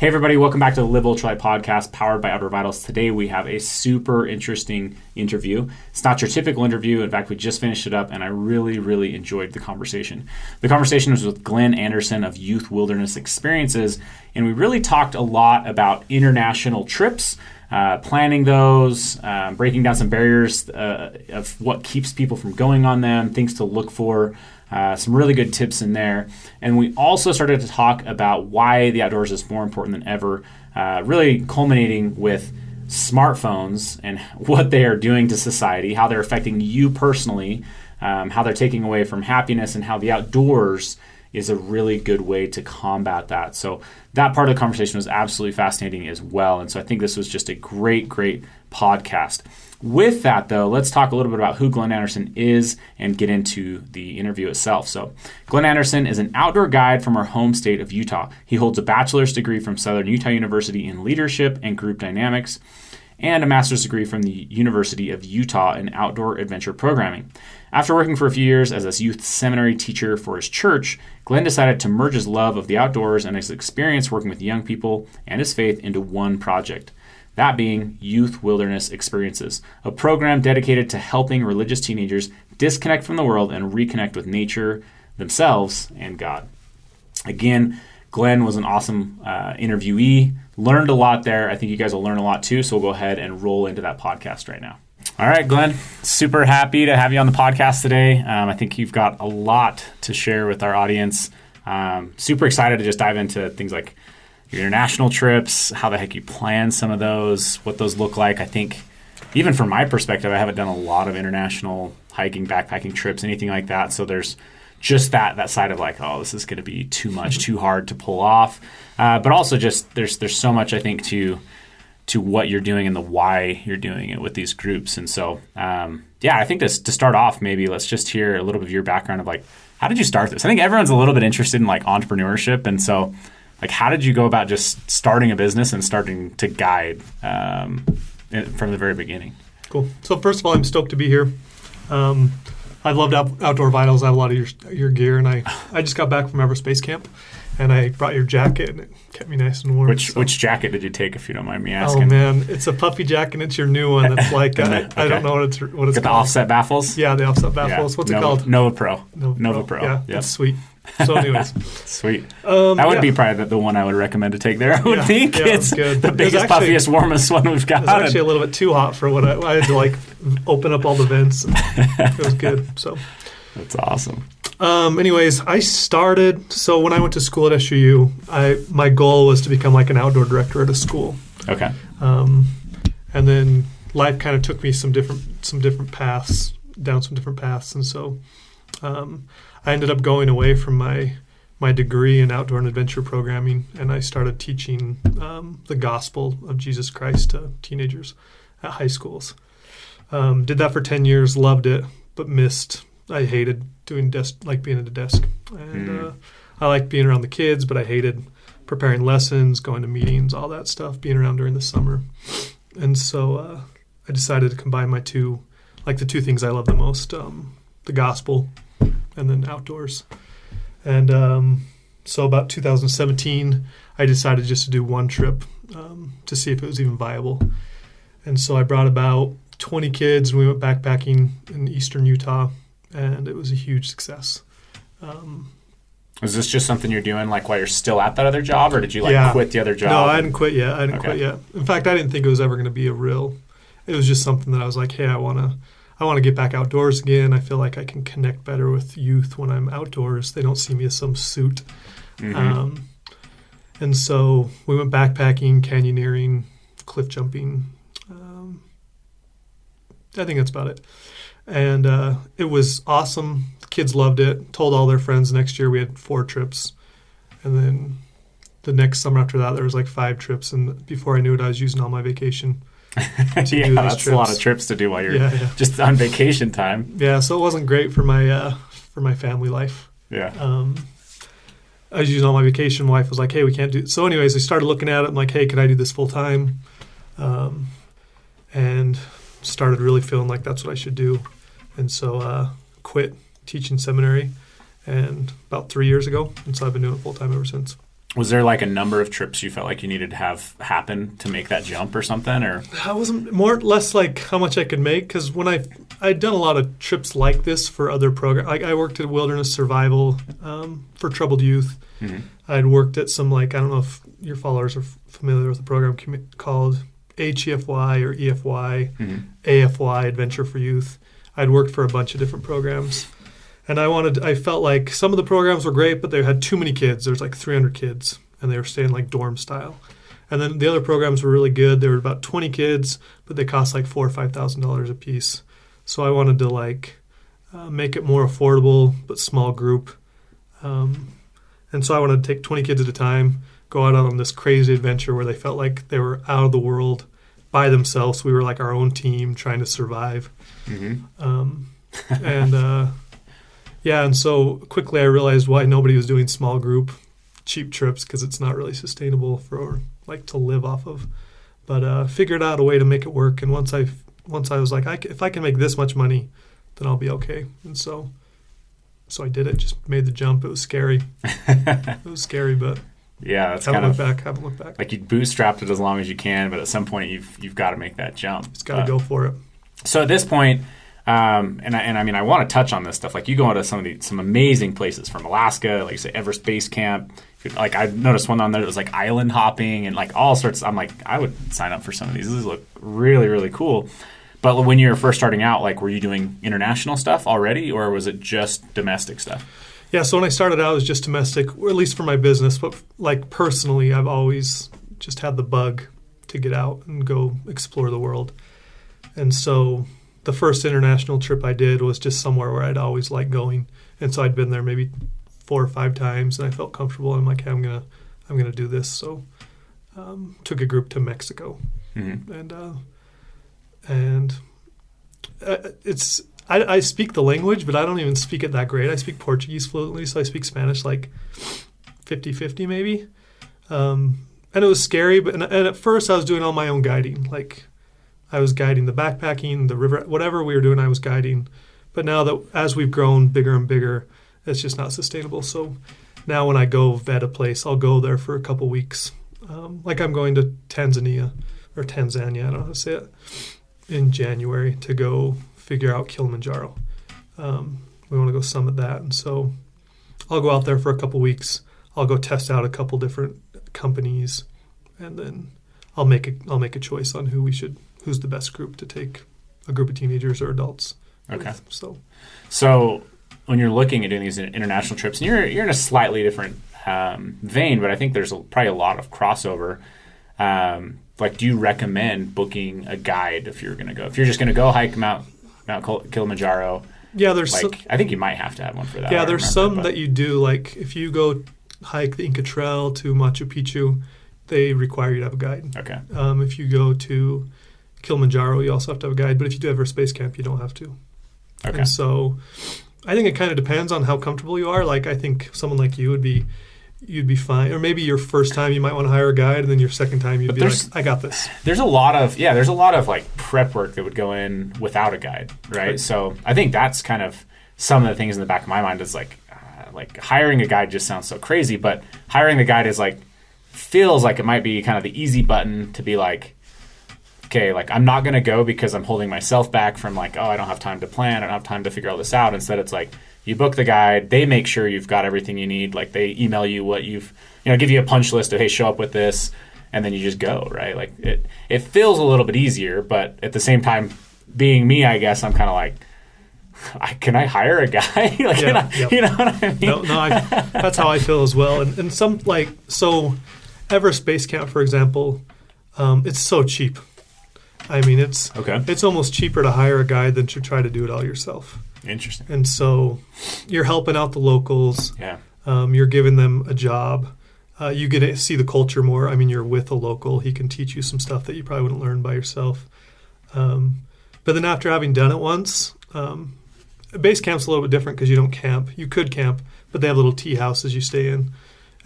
Hey everybody, welcome back to the Live Ultralight podcast powered by Outdoor Vitals. Today we have a super interesting interview. It's not your typical interview. In fact, we just finished it up and I really enjoyed the conversation. The conversation was with Glen Andersen of Youth Wilderness Experiences, and we really talked a lot about international trips, planning those, breaking down some barriers of what keeps people from going on them, things to look for. Some really good tips in there. And we also started to talk about why the outdoors is more important than ever, really culminating with smartphones and what they are doing to society, how they're affecting you personally, how they're taking away from happiness, and how the outdoors is a really good way to combat that. So that part of the conversation was absolutely fascinating as well. And so I think this was just a great podcast. With that, though, let's talk a little bit about who Glen Andersen is and get into the interview itself. So Glen Andersen is an outdoor guide from our home state of Utah. He holds a bachelor's degree from Southern Utah University in leadership and group dynamics and a master's degree from the University of Utah in outdoor adventure programming. After working for a few years as a youth seminary teacher for his church, Glen decided to merge his love of the outdoors and his experience working with young people and his faith into one project. That being Youth Wilderness Experiences, a program dedicated to helping religious teenagers disconnect from the world and reconnect with nature, themselves, and God. Again, Glen was an awesome interviewee, learned a lot there. I think you guys will learn a lot too, so we'll go ahead and roll into that podcast right now. All right, Glen, super happy to have you on the podcast today. I think you've got a lot to share with our audience. Super excited to just dive into things like your international trips, how the heck you plan some of those, what those look like. I think even from my perspective, I haven't done a lot of international hiking, backpacking trips, anything like that. So there's just that side of like, oh, this is going to be too much, too hard to pull off. But also just there's so much, I think, to what you're doing and the why you're doing it with these groups. And so, I think to start off, maybe let's just hear a little bit of your background of like, how did you start this? I think everyone's a little bit interested in like entrepreneurship. And so like, how did you go about just starting a business and starting to guide from the very beginning? Cool. So first of all, I'm stoked to be here. I loved Outdoor Vitals. I have a lot of your gear, and I just got back from Everest Base Camp, and I brought your jacket, and it kept me nice and warm. Which jacket did you take, if you don't mind me asking? Oh man, it's a puffy jacket. It's your new one. It's like okay. I don't know what it's called. The offset baffles. Yeah, the offset baffles. Yeah. What's it called? Nova Pro. Yeah, yep. It's sweet. So anyways. Sweet. That would be probably the one I would recommend to take there, I would think. Yeah, it's good. The biggest, puffiest, warmest one we've got. It was actually a little bit too hot for what I had to like open up all the vents. It was good. So that's awesome. Anyways, I started, so when I went to school at SUU, my goal was to become like an outdoor director at a school. Okay. And then life kind of took me down some different paths. And so I ended up going away from my degree in outdoor and adventure programming, and I started teaching the gospel of Jesus Christ to teenagers at high schools. Did that for 10 years, loved it, but I hated doing being at a desk. And I liked being around the kids, but I hated preparing lessons, going to meetings, all that stuff, being around during the summer. And so I decided to combine the two things I love the most, the gospel and then outdoors. And so about 2017, I decided just to do one trip to see if it was even viable. And so I brought about 20 kids, and we went backpacking in eastern Utah, and it was a huge success. Is this just something you're doing like while you're still at that other job, or did you quit the other job? No, I hadn't quit yet. Quit yet. In fact, I didn't think it was ever going to be it was just something that I was like, hey, I want to get back outdoors again. I feel like I can connect better with youth when I'm outdoors. They don't see me as some suit. Mm-hmm. And so we went backpacking, canyoneering, cliff jumping. I think that's about it. And it was awesome. The kids loved it. Told all their friends. Next year we had 4 trips. And then the next summer after that, there was like 5 trips. And before I knew it, I was using all my vacation. That's trips. A lot of trips to do while you're just on vacation time. Yeah, so it wasn't great for my family life. Yeah. I was using all my vacation. My wife was like, hey, we can't do it. So anyways, I started looking at it. I'm like, hey, could I do this full time? And started really feeling like that's what I should do. And so quit teaching seminary and about 3 years ago. And so I've been doing it full time ever since. Was there like a number of trips you felt like you needed to have happen to make that jump or something? Or I wasn't less like how much I could make, because when I'd done a lot of trips like this for other programs. Like I worked at Wilderness Survival for troubled youth. Mm-hmm. I'd worked at some, like, I don't know if your followers are familiar with a program called HEFY or EFY, mm-hmm. AFY, Adventure for Youth. I'd worked for a bunch of different programs. And I felt like some of the programs were great, but they had too many kids. There's like 300 kids, and they were staying like dorm style. And then the other programs were really good. There were about 20 kids, but they cost like $4,000 or $5,000 a piece. So I wanted to like make it more affordable, but small group. And so I wanted to take 20 kids at a time, go out on this crazy adventure where they felt like they were out of the world by themselves. We were like our own team trying to survive. Mm-hmm. And so quickly I realized why nobody was doing small group cheap trips, because it's not really sustainable for like to live off of. But figured out a way to make it work. And once I was like, if I can make this much money, then I'll be okay. And so I did it. Just made the jump. It was scary. But yeah, that's haven't looked back. Like you bootstrapped it as long as you can, but at some point you've got to make that jump. It's got to go for it. So at this point. And I mean, I want to touch on this stuff. Like you go into some amazing places, from Alaska, like you say, Everest Base Camp. Like I noticed one on there that was like island hopping and like all sorts. I'm like, I would sign up for some of these. These look really, really cool. But when you were first starting out, like were you doing international stuff already, or was it just domestic stuff? Yeah, so when I started out, it was just domestic, or at least for my business. But like personally, I've always just had the bug to get out and go explore the world. And so the first international trip I did was just somewhere where I'd always liked going, and so I'd been there maybe 4 or 5 times, and I felt comfortable. And I'm like, hey, I'm gonna do this. So took a group to Mexico, mm-hmm. and it's I speak the language, but I don't even speak it that great. I speak Portuguese fluently, so I speak Spanish like 50-50 maybe, and it was scary. But and at first I was doing all my own guiding, like. I was guiding the backpacking, the river, whatever we were doing, I was guiding. But now that as we've grown bigger and bigger, it's just not sustainable. So now when I go vet a place, I'll go there for a couple weeks. Like I'm going to Tanzania, I don't know how to say it, in January to go figure out Kilimanjaro. We want to go summit that. And so I'll go out there for a couple weeks. I'll go test out a couple different companies, and then I'll make a choice on who's the best group to take, a group of teenagers or adults. Okay. With, so when you're looking at doing these international trips, and you're in a slightly different vein, but I think there's probably a lot of crossover. Like, do you recommend booking a guide if you're going to go? If you're just going to go hike Mount Kilimanjaro, yeah, there's I think you might have to have one for that. Yeah, there's some that you do. Like if you go hike the Inca Trail to Machu Picchu, they require you to have a guide. Okay. If you go to Kilimanjaro, you also have to have a guide, but if you do Everest Base Camp, you don't have to. Okay. And so I think it kind of depends on how comfortable you are. Like I think someone like you you'd be fine. Or maybe your first time you might want to hire a guide, and then your second time you'd be like, I got this. There's a lot of like prep work that would go in without a guide, right? So I think that's kind of some of the things in the back of my mind is like hiring a guide just sounds so crazy, but hiring the guide is like, feels like it might be kind of the easy button to be like, okay, like I'm not going to go because I'm holding myself back from like, oh, I don't have time to plan. I don't have time to figure all this out. Instead, it's like you book the guide. They make sure you've got everything you need. Like they email you what give you a punch list of, hey, show up with this. And then you just go, right? Like it feels a little bit easier, but at the same time, being me, I guess I'm kind of like, can I hire a guy? Like, yeah, you know what I mean? No, that's how I feel as well. And some so Everest Base Camp, for example, it's so cheap. I mean, it's almost cheaper to hire a guide than to try to do it all yourself. Interesting. And so you're helping out the locals. Yeah. You're giving them a job. You get to see the culture more. I mean, you're with a local. He can teach you some stuff that you probably wouldn't learn by yourself. But then after having done it once, base camp's a little bit different because you don't camp. You could camp, but they have little tea houses you stay in.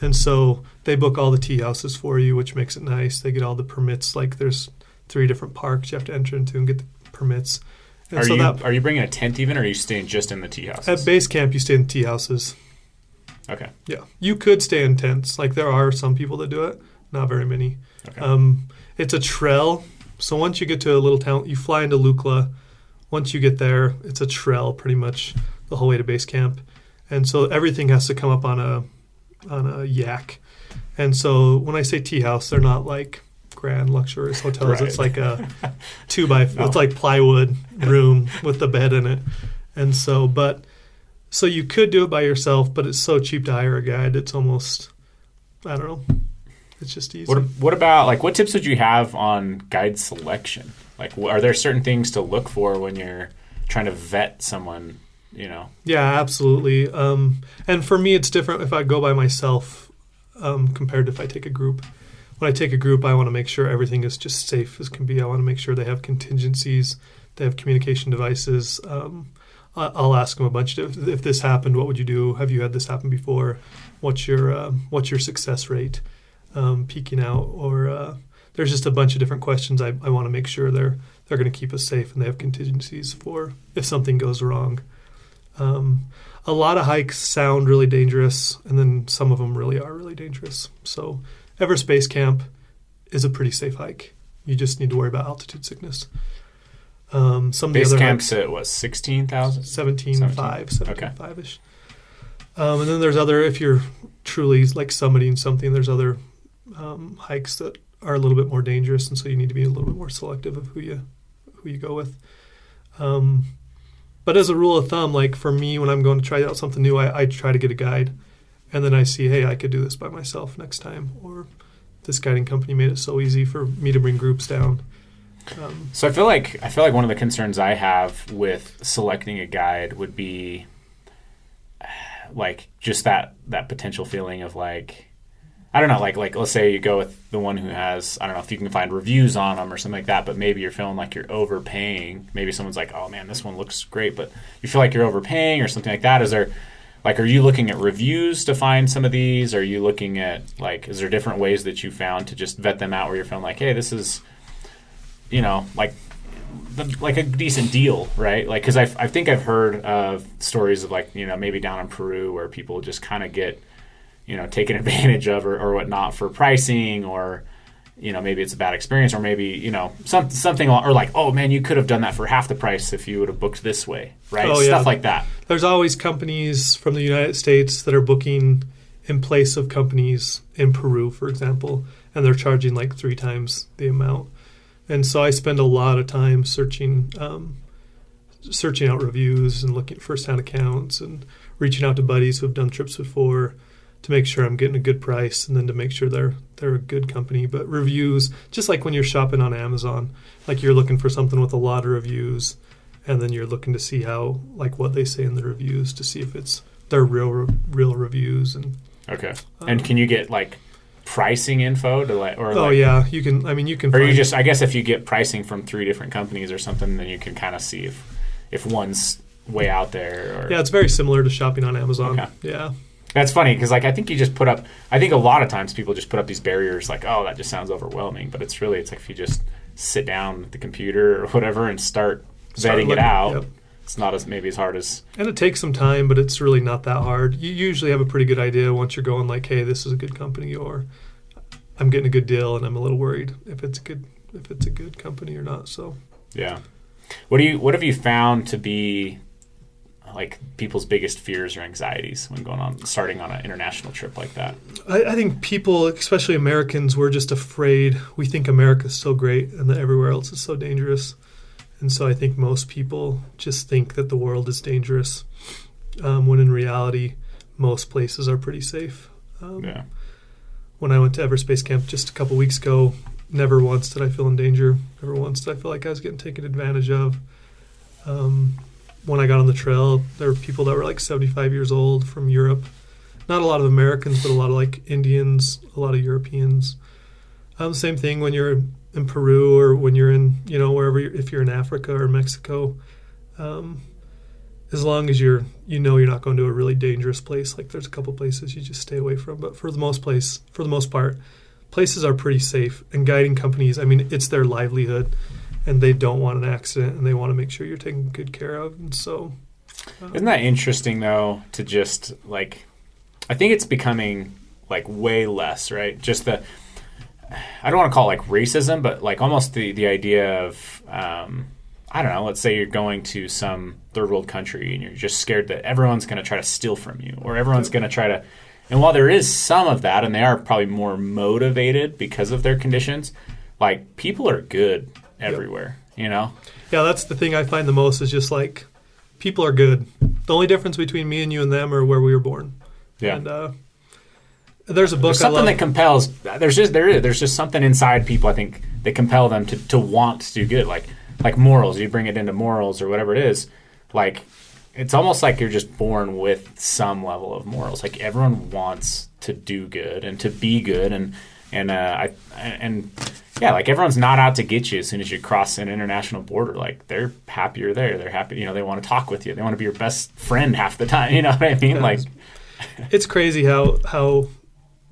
And so they book all the tea houses for you, which makes it nice. They get all the permits. Like there's 3 different parks you have to enter into and get the permits. And are you bringing a tent even, or are you staying just in the tea houses? At base camp, you stay in tea houses. Okay. Yeah. You could stay in tents. Like there are some people that do it, not very many. Okay. It's a trail. So once you get to a little town, you fly into Lukla. Once you get there, it's a trail pretty much the whole way to base camp. And so everything has to come up on a yak. And so when I say tea house, they're not like grand luxurious hotels. Right. It's like a it's like plywood room with the bed in it. And so you could do it by yourself, but it's so cheap to hire a guide. It's almost, I don't know. It's just easy. What about, like, what tips would you have on guide selection? Like, are there certain things to look for when you're trying to vet someone, you know? Yeah, absolutely. And for me, it's different if I go by myself compared to if I take a group. When I take a group, I want to make sure everything is just safe as can be. I want to make sure they have contingencies, they have communication devices. I'll ask them a bunch of, if this happened, what would you do? Have you had this happen before? What's your success rate? Peeking out, or there's just a bunch of different questions. I want to make sure they're going to keep us safe and they have contingencies for if something goes wrong. A lot of hikes sound really dangerous, and then some of them really are really dangerous. So Everest Base Camp is a pretty safe hike. You just need to worry about altitude sickness. Some of the Base other camp's hikes, at what, 17,000? 17.5-ish. And then there's other, if you're truly like summiting something, there's other hikes that are a little bit more dangerous, and so you need to be a little bit more selective of who you go with. But as a rule of thumb, like for me, when I'm going to try out something new, I try to get a guide, and then I see, hey, I could do this by myself next time, or this guiding company made it so easy for me to bring groups down. So I feel like one of the concerns I have with selecting a guide would be like just that potential feeling of like, I don't know, like let's say you go with the one who has, I don't know if you can find reviews on them or something like that, but maybe you're feeling like you're overpaying. Maybe someone's like, oh man, this one looks great, but you feel like you're overpaying or something like that. Is there, like, are you looking at reviews to find some of these? Are you looking at, like, is there different ways that you found to just vet them out where you're feeling like, hey, this is, you know, like a decent deal, right? Like, because I think I've heard of stories of, like, you know, maybe down in Peru where people just kind of get, you know, taken advantage of or whatnot for pricing, or, you know, maybe it's a bad experience, or maybe, you know, something, or like, oh man, you could have done that for half the price if you would have booked this way, right? Oh, yeah. Stuff like that. There's always companies from the United States that are booking in place of companies in Peru, for example, and they're charging like 3 times the amount. And so I spend a lot of time searching out reviews and looking at first-hand accounts and reaching out to buddies who have done trips before to make sure I'm getting a good price, and then to make sure they're a good company. But reviews, just like when you're shopping on Amazon, like you're looking for something with a lot of reviews, and then you're looking to see how, like, what they say in the reviews to see if it's their real reviews. And okay. And can you get like pricing info to like, or like, yeah, you can. I mean, you can. Or you just, I guess, if you get pricing from 3 different companies or something, then you can kind of see if one's way out there. Or, yeah, it's very similar to shopping on Amazon. Okay. Yeah. That's funny because, like, I think you just put up. I think a lot of times people just put up these barriers, like, oh, that just sounds overwhelming. But it's like if you just sit down at the computer or whatever and start vetting it out. Yep. It's not as maybe as hard as. And it takes some time, but it's really not that hard. You usually have a pretty good idea once you're going like, hey, this is a good company, or I'm getting a good deal, and I'm a little worried if it's a good company or not. So yeah, what have you found to be like people's biggest fears or anxieties when starting on an international trip like that? I think people, especially Americans, we're just afraid. We think America's so great and that everywhere else is so dangerous. And so I think most people just think that the world is dangerous, when in reality, most places are pretty safe. Yeah. When I went to Everest Base Camp just a couple weeks ago, never once did I feel in danger. Never once did I feel like I was getting taken advantage of. When I got on the trail, there were people that were like 75 years old from Europe. Not a lot of Americans, but a lot of like Indians, a lot of Europeans. Same thing when you're in Peru, or when you're in, you know, wherever if you're in Africa or Mexico. As long as you're not going to a really dangerous place, like there's a couple places you just stay away from. But for the most part, places are pretty safe. And guiding companies, I mean, it's their livelihood, and they don't want an accident, and they want to make sure you're taken good care of. And so, isn't that interesting though? To just like, I think it's becoming like way less, right? Just the, I don't want to call it like racism, but like almost the idea of, I don't know, let's say you're going to some third world country and you're just scared that everyone's going to try to steal from you, or everyone's going to try to, and while there is some of that, and they are probably more motivated because of their conditions, like people are good everywhere, you know? Yeah, that's the thing I find the most is just like people are good. The only difference between me and you and them are where we were born. Yeah. And there's a book there's something that compels. There's just something inside people, I think, that compel them to want to do good. Like morals. You bring it into morals or whatever it is. Like it's almost like you're just born with some level of morals. Like everyone wants to do good and to be good, and yeah, like everyone's not out to get you as soon as you cross an international border. Like they're happy you're there. They're happy, they want to talk with you. They want to be your best friend half the time. You know what I mean? Yeah. Like it's crazy how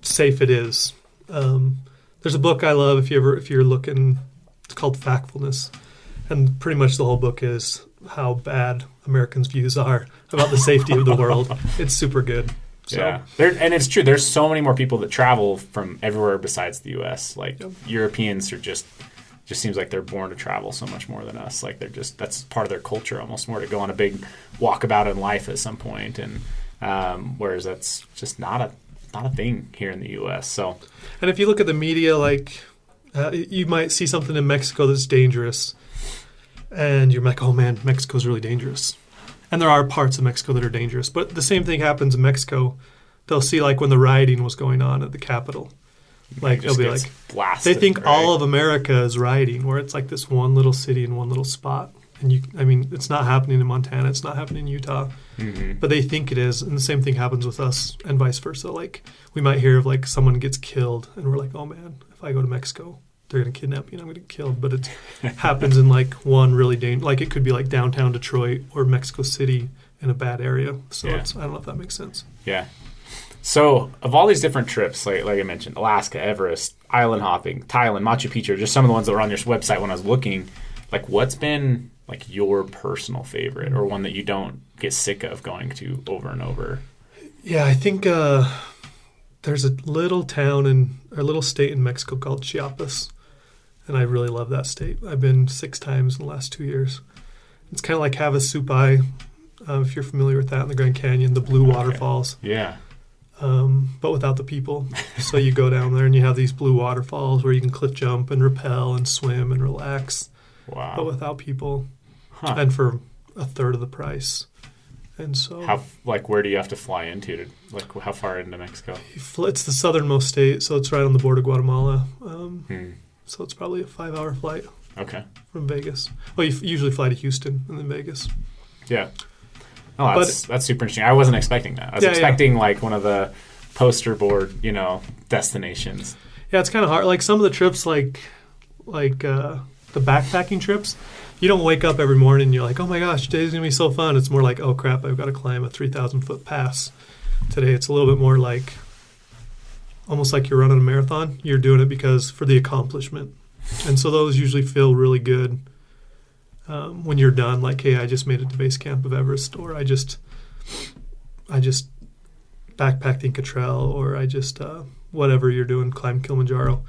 safe it is. There's a book I love if you're looking. It's called Factfulness, and pretty much the whole book is how bad Americans' views are about the safety of the world. It's super good. So. Yeah, and it's true. There's so many more people that travel from everywhere besides the U.S. Like Europeans are just seems like they're born to travel so much more than us. Like that's part of their culture almost more to go on a big walkabout in life at some point, and whereas that's just not a thing here in the U.S. So, and if you look at the media, like you might see something in Mexico that's dangerous, and you're like, oh man, Mexico's really dangerous. And there are parts of Mexico that are dangerous. But the same thing happens in Mexico. They'll see, like, when the rioting was going on at the Capitol. Like, they'll be like, blasted, they think right? all of America is rioting, where it's like this one little city in one little spot. And it's not happening in Montana. It's not happening in Utah. Mm-hmm. But they think it is. And the same thing happens with us and vice versa. Like, we might hear of, like, someone gets killed. And we're like, oh, man, if I go to Mexico, they're going to kidnap me and I'm going to get killed. But it happens in like one really like it could be like downtown Detroit or Mexico City in a bad area. So I don't know if that makes sense. Yeah. So of all these different trips, like I mentioned, Alaska, Everest, island hopping, Thailand, Machu Picchu, just some of the ones that were on your website when I was looking, like what's been like your personal favorite or one that you don't get sick of going to over and over? Yeah, I think there's a little little state in Mexico called Chiapas. And I really love that state. I've been 6 times in the last 2 years. It's kind of like Havasupai, if you're familiar with that, in the Grand Canyon, the blue waterfalls. Yeah. But without the people. So you go down there and you have these blue waterfalls where you can cliff jump and rappel and swim and relax. Wow. But without people. Huh. And for a third of the price. And so... where do you have to fly into? How far into Mexico? It's the southernmost state, so it's right on the border of Guatemala. So it's probably a 5-hour flight. Okay. From Vegas. Well, you usually fly to Houston and then Vegas. Yeah. Oh, that's super interesting. I wasn't expecting that. I was expecting like one of the poster board, destinations. Yeah, it's kind of hard. Like some of the trips, like the backpacking trips, you don't wake up every morning and you're like, oh my gosh, today's going to be so fun. It's more like, oh crap, I've got to climb a 3,000-foot pass today. It's a little bit more like... almost like you're running a marathon. You're doing it because for the accomplishment. And so those usually feel really good when you're done. Like, hey, I just made it to base camp of Everest, or I just backpacked in Cottrell, or I just, whatever you're doing, climb Kilimanjaro.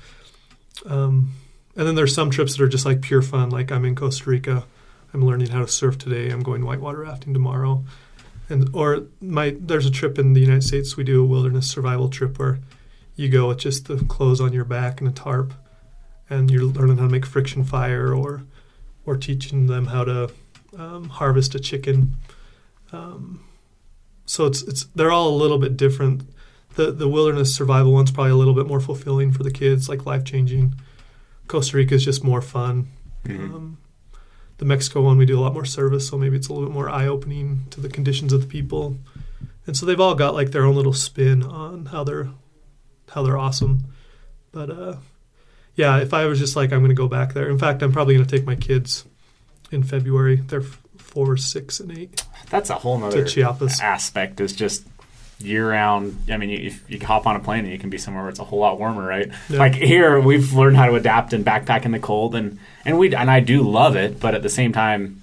And then there's some trips that are just like pure fun. Like I'm in Costa Rica. I'm learning how to surf today. I'm going whitewater rafting tomorrow. There's a trip in the United States. We do a wilderness survival trip where you go with just the clothes on your back and a tarp, and you're learning how to make friction fire or teaching them how to harvest a chicken. So it's they're all a little bit different. The wilderness survival one's probably a little bit more fulfilling for the kids, like life-changing. Costa Rica is just more fun. Mm-hmm. The Mexico one, we do a lot more service, so maybe it's a little bit more eye-opening to the conditions of the people. And so they've all got like their own little spin on how they're awesome. But yeah, if I was just like, I'm going to go back there. In fact, I'm probably going to take my kids in February. They're 4, 6, and 8. That's a whole nother to Chiapas. Aspect is just year-round. I mean, if you hop on a plane and you can be somewhere where it's a whole lot warmer, right? Yeah. Like here, we've learned how to adapt and backpack in the cold, and I do love it. But at the same time,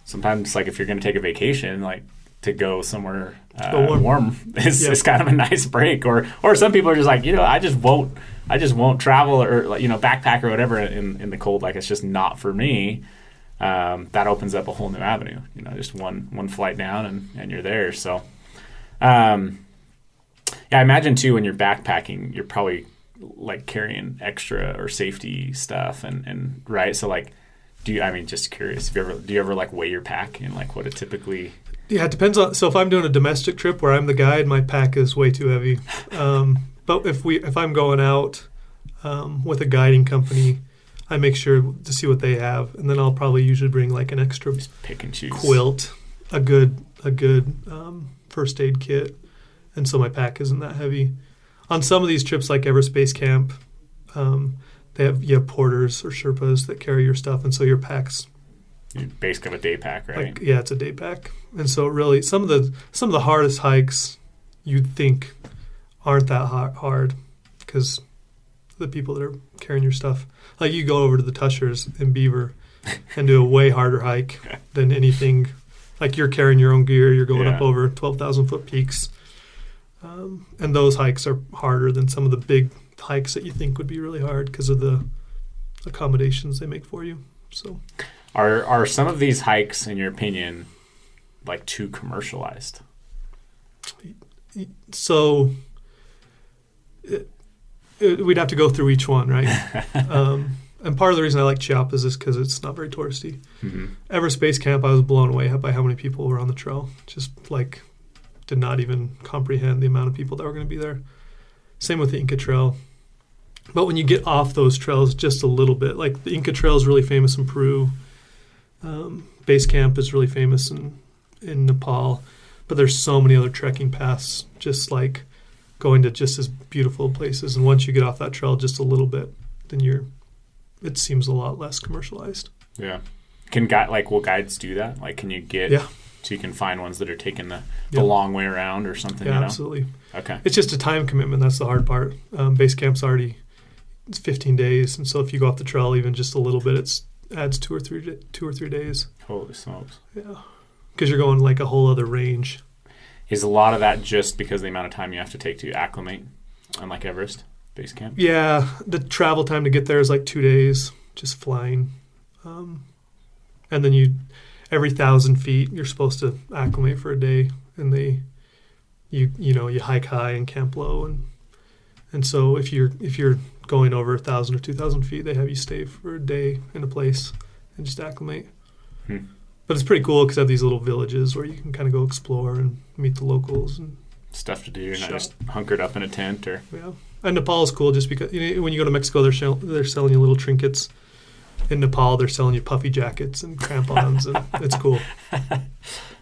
sometimes like if you're going to take a vacation, like to go somewhere Go warm is kind of a nice break. Or some people are just like, I just won't travel or backpack or whatever in the cold. Like, it's just not for me. That opens up a whole new avenue. Just one flight down and you're there. So, I imagine too when you're backpacking, you're probably like carrying extra or safety stuff and right. So like, just curious, do you ever like weigh your pack and like what it typically? Yeah, it depends on. So if I'm doing a domestic trip where I'm the guide, my pack is way too heavy. But if I'm going out with a guiding company, I make sure to see what they have, and then I'll probably usually bring like an extra pick and choose quilt, a good first aid kit, and so my pack isn't that heavy. On some of these trips, like Everest Base Camp, you have porters or Sherpas that carry your stuff, and so your pack's you basically have a day pack, right? It's a day pack, and so really some of the hardest hikes you'd think aren't that hard because the people that are carrying your stuff, like you go over to the Tushers in Beaver and do a way harder hike than anything. Like you're carrying your own gear, you're going up over 12,000 foot peaks, and those hikes are harder than some of the big hikes that you think would be really hard because of the accommodations they make for you. So, are some of these hikes, in your opinion, like too commercialized? So we'd have to go through each one, right? And part of the reason I like Chiapas is because it's not very touristy. Mm-hmm. Everest Base Camp, I was blown away by how many people were on the trail. Just like did not even comprehend the amount of people that were going to be there. Same with the Inca Trail. But when you get off those trails just a little bit, like the Inca Trail is really famous in Peru. Base Camp is really famous in Nepal. But there's so many other trekking paths just like going to just as beautiful places. And once you get off that trail just a little bit, then it seems a lot less commercialized. Yeah. Will guides do that? Like, can you get so you can find ones that are taking the long way around or something? Yeah, absolutely. Okay. It's just a time commitment. That's the hard part. Base Camp's it's 15 days, and so if you go off the trail even just a little bit, it adds 2 or 3 days. Holy smokes! Yeah, because you're going like a whole other range. Is a lot of that just because of the amount of time you have to take to acclimate on like Everest Base Camp? Yeah, the travel time to get there is like 2 days, just flying, and then every 1,000 feet you're supposed to acclimate for a day, and you hike high and camp low, and so if you're going over 1,000 or 2,000 feet, they have you stay for a day in a place and just acclimate. But it's pretty cool because they have these little villages where you can kind of go explore and meet the locals and stuff to do. You're not just hunkered up in a tent or And Nepal is cool just because when you go to Mexico, they're selling you little trinkets. In Nepal, they're selling you puffy jackets and crampons, and it's cool.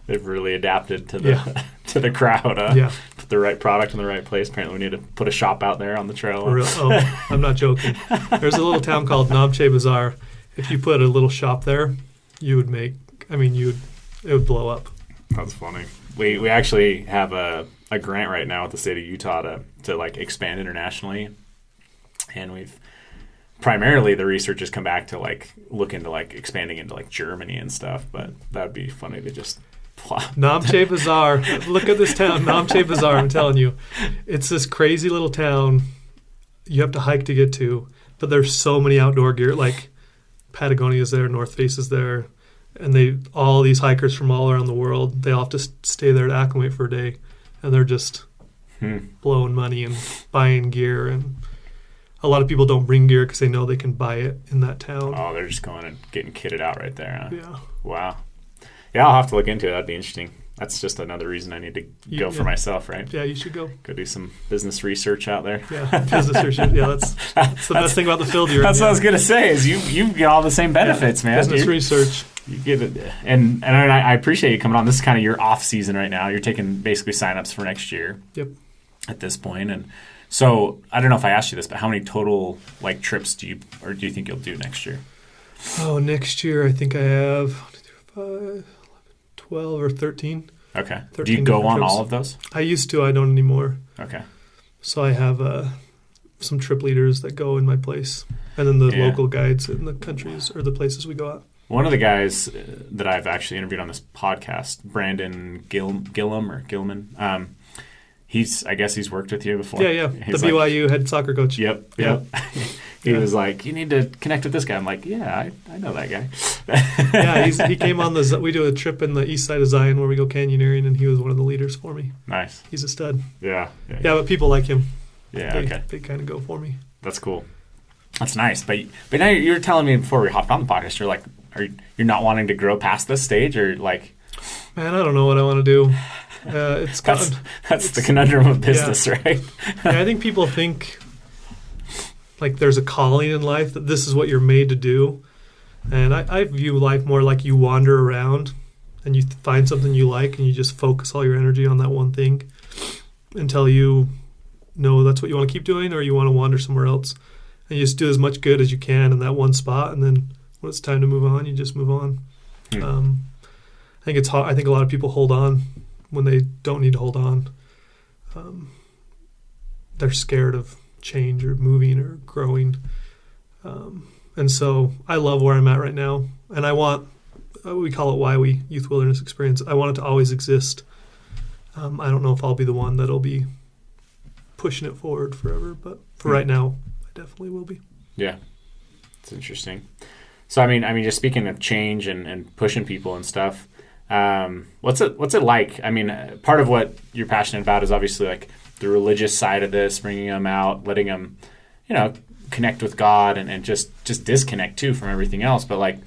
They've really adapted to the crowd. Yeah, put the right product in the right place. Apparently, we need to put a shop out there on the trail. I'm not joking. There's a little town called Namche Bazaar. If you put a little shop there, it would blow up. That's funny. We actually have a grant right now with the state of Utah to like expand internationally, and we've primarily the research has come back to like look into like expanding into like Germany and stuff. But that'd be funny to just plop. Namche Bazaar. Look at this town, Namche Bazaar. I'm telling you, it's this crazy little town. You have to hike to get to, but there's so many outdoor gear. Like Patagonia's there, North Face is there. And all these hikers from all around the world, they all have to stay there to acclimate for a day. And they're just blowing money and buying gear. And a lot of people don't bring gear because they know they can buy it in that town. Oh, they're just going and getting kitted out right there, huh? Yeah. Wow. Yeah, I'll have to look into it. That'd be interesting. That's just another reason I need to go for myself, right? Yeah, you should go. Go do some business research out there. Yeah, business research. Yeah, that's the best thing about the field you're in. That's what I was going to say is you get all the same benefits, man. Business research. You get it. And I appreciate you coming on. This is kind of your off season right now. You're taking basically signups for next year. Yep. At this point. And so I don't know if I asked you this, but how many total like trips do you think you'll do next year? Oh, next year I think I have 12 or 13. Okay. Do you go on all of those? I used to. I don't anymore. Okay. So I have some trip leaders that go in my place, and then the local guides in the countries or the places we go at. One of the guys that I've actually interviewed on this podcast, Brandon Gilman, I guess he's worked with you before. Yeah. The BYU head soccer coach. Yep. He was like, you need to connect with this guy. I'm like, yeah, I know that guy. Yeah, he came on we do a trip in the east side of Zion where we go canyoneering, and he was one of the leaders for me. Nice. He's a stud. Yeah, but people like him. Yeah, They kind of go for me. That's cool. That's nice. But now you're telling me before we hopped on the podcast, you're like, you're not wanting to grow past this stage, or like, man, I don't know what I want to do. That's the conundrum of business, right? I think people think like there's a calling in life, that this is what you're made to do. And I view life more like you wander around and you find something you like and you just focus all your energy on that one thing until you know that's what you want to keep doing, or you want to wander somewhere else. And you just do as much good as you can in that one spot, and then when it's time to move on, you just move on. I think it's hard. I think a lot of people hold on when they don't need to hold on. They're scared of change or moving or growing. And so I love where I'm at right now. And I want, we call it YWE, Youth Wilderness Experience. I want it to always exist. I don't know if I'll be the one that'll be pushing it forward forever, but for right now, I definitely will be. Yeah. It's interesting. So, I mean, just speaking of change and pushing people and stuff, what's it like? I mean, part of what you're passionate about is obviously like the religious side of this, bringing them out, letting them, connect with God and just disconnect too from everything else. But like,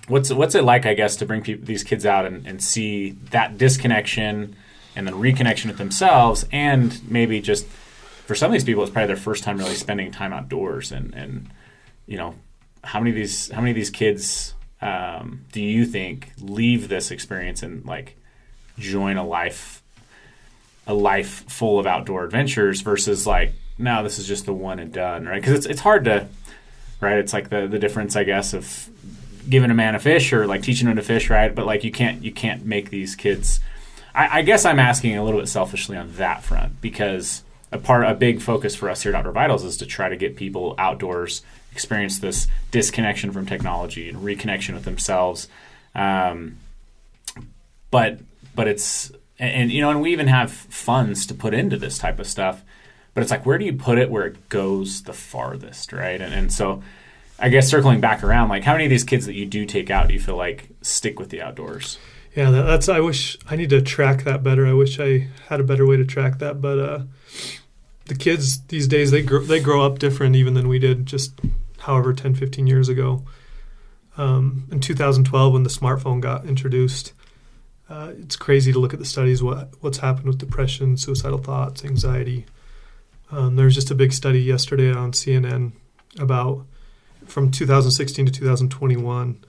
what's it like, I guess, to bring these kids out and see that disconnection and then reconnection with themselves, and maybe just for some of these people, it's probably their first time really spending time outdoors, and how many of these kids do you think leave this experience and like join a life full of outdoor adventures versus like, no, this is just the one and done, right? Because it's hard to, right? It's like the difference, I guess, of giving a man a fish or like teaching him to fish, right? But like you can't make these kids. I guess I'm asking a little bit selfishly on that front, because a big focus for us here at Outdoor Vitals is to try to get people outdoors, experience this disconnection from technology and reconnection with themselves. But it's and we even have funds to put into this type of stuff. But it's like, where do you put it where it goes the farthest, right? And so I guess circling back around, like how many of these kids that you do take out do you feel like stick with the outdoors? Yeah, I wish I need to track that better. I wish I had a better way to track that. But the kids these days, they grow up different even than we did just however 10, 15 years ago. In 2012, when the smartphone got introduced, it's crazy to look at the studies, what's happened with depression, suicidal thoughts, anxiety. There was just a big study yesterday on CNN about from 2016 to 2021,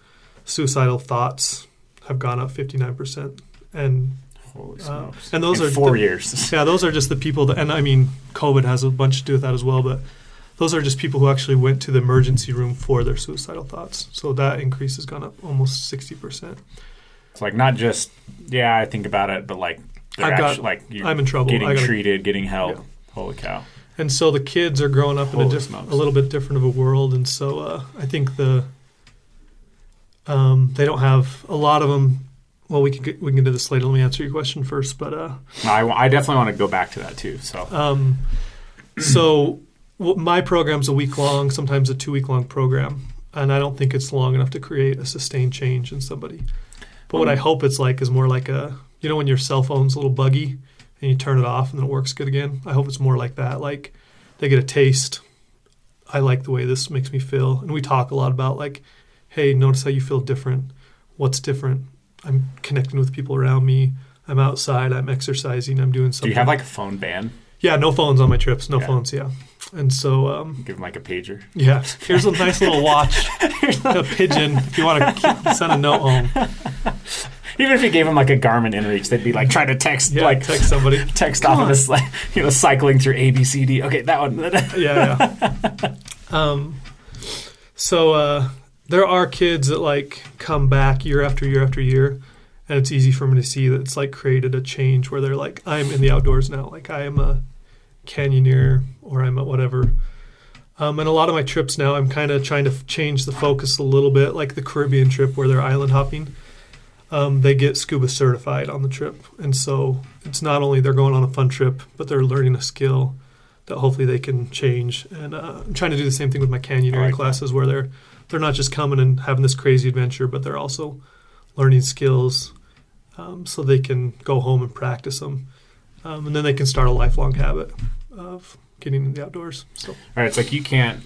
suicidal thoughts have gone up 59%. And holy smokes. And those in are 4 years. Yeah, those are just the people that, and I mean, COVID has a bunch to do with that as well, but those are just people who actually went to the emergency room for their suicidal thoughts. So that increase has gone up almost 60%. It's like not just, I think about it, but like I'm in trouble. Getting treated, getting help. Yeah. Holy cow. And so the kids are growing up in a little bit different of a world, and so I think they don't have a lot of them. Well, we can get to this later. Let me answer your question first, but I definitely want to go back to that too. So my program's a week long, sometimes a 2 week long program, and I don't think it's long enough to create a sustained change in somebody. But what I hope it's like is more like when your cell phone's a little buggy and you turn it off and then it works good again. I hope it's more like that. Like they get a taste. I like the way this makes me feel. And we talk a lot about like, hey, notice how you feel different. What's different? I'm connecting with people around me. I'm outside. I'm exercising. I'm doing something. Do you have like a phone ban? Yeah, no phones on my trips. No phones, yeah. And so... give them like a pager. Yeah. Here's a nice little watch. A pigeon if you want to send a note home. Even if you gave them like a Garmin inReach, they'd be like trying to text text somebody. Text off of this, cycling through A, B, C, D. Okay, that one. So there are kids that like come back year after year after year, and it's easy for me to see that it's like created a change where they're like, I'm in the outdoors now. Like I am a canyoneer or I'm a whatever. And a lot of my trips now, I'm kind of trying to change the focus a little bit, like the Caribbean trip where they're island hopping. They get scuba certified on the trip. And so it's not only they're going on a fun trip, but they're learning a skill that hopefully they can change. And I'm trying to do the same thing with my canyoneering classes where they're not just coming and having this crazy adventure, but they're also learning skills so they can go home and practice them. And then they can start a lifelong habit of getting in the outdoors. So. All right, it's like you can't,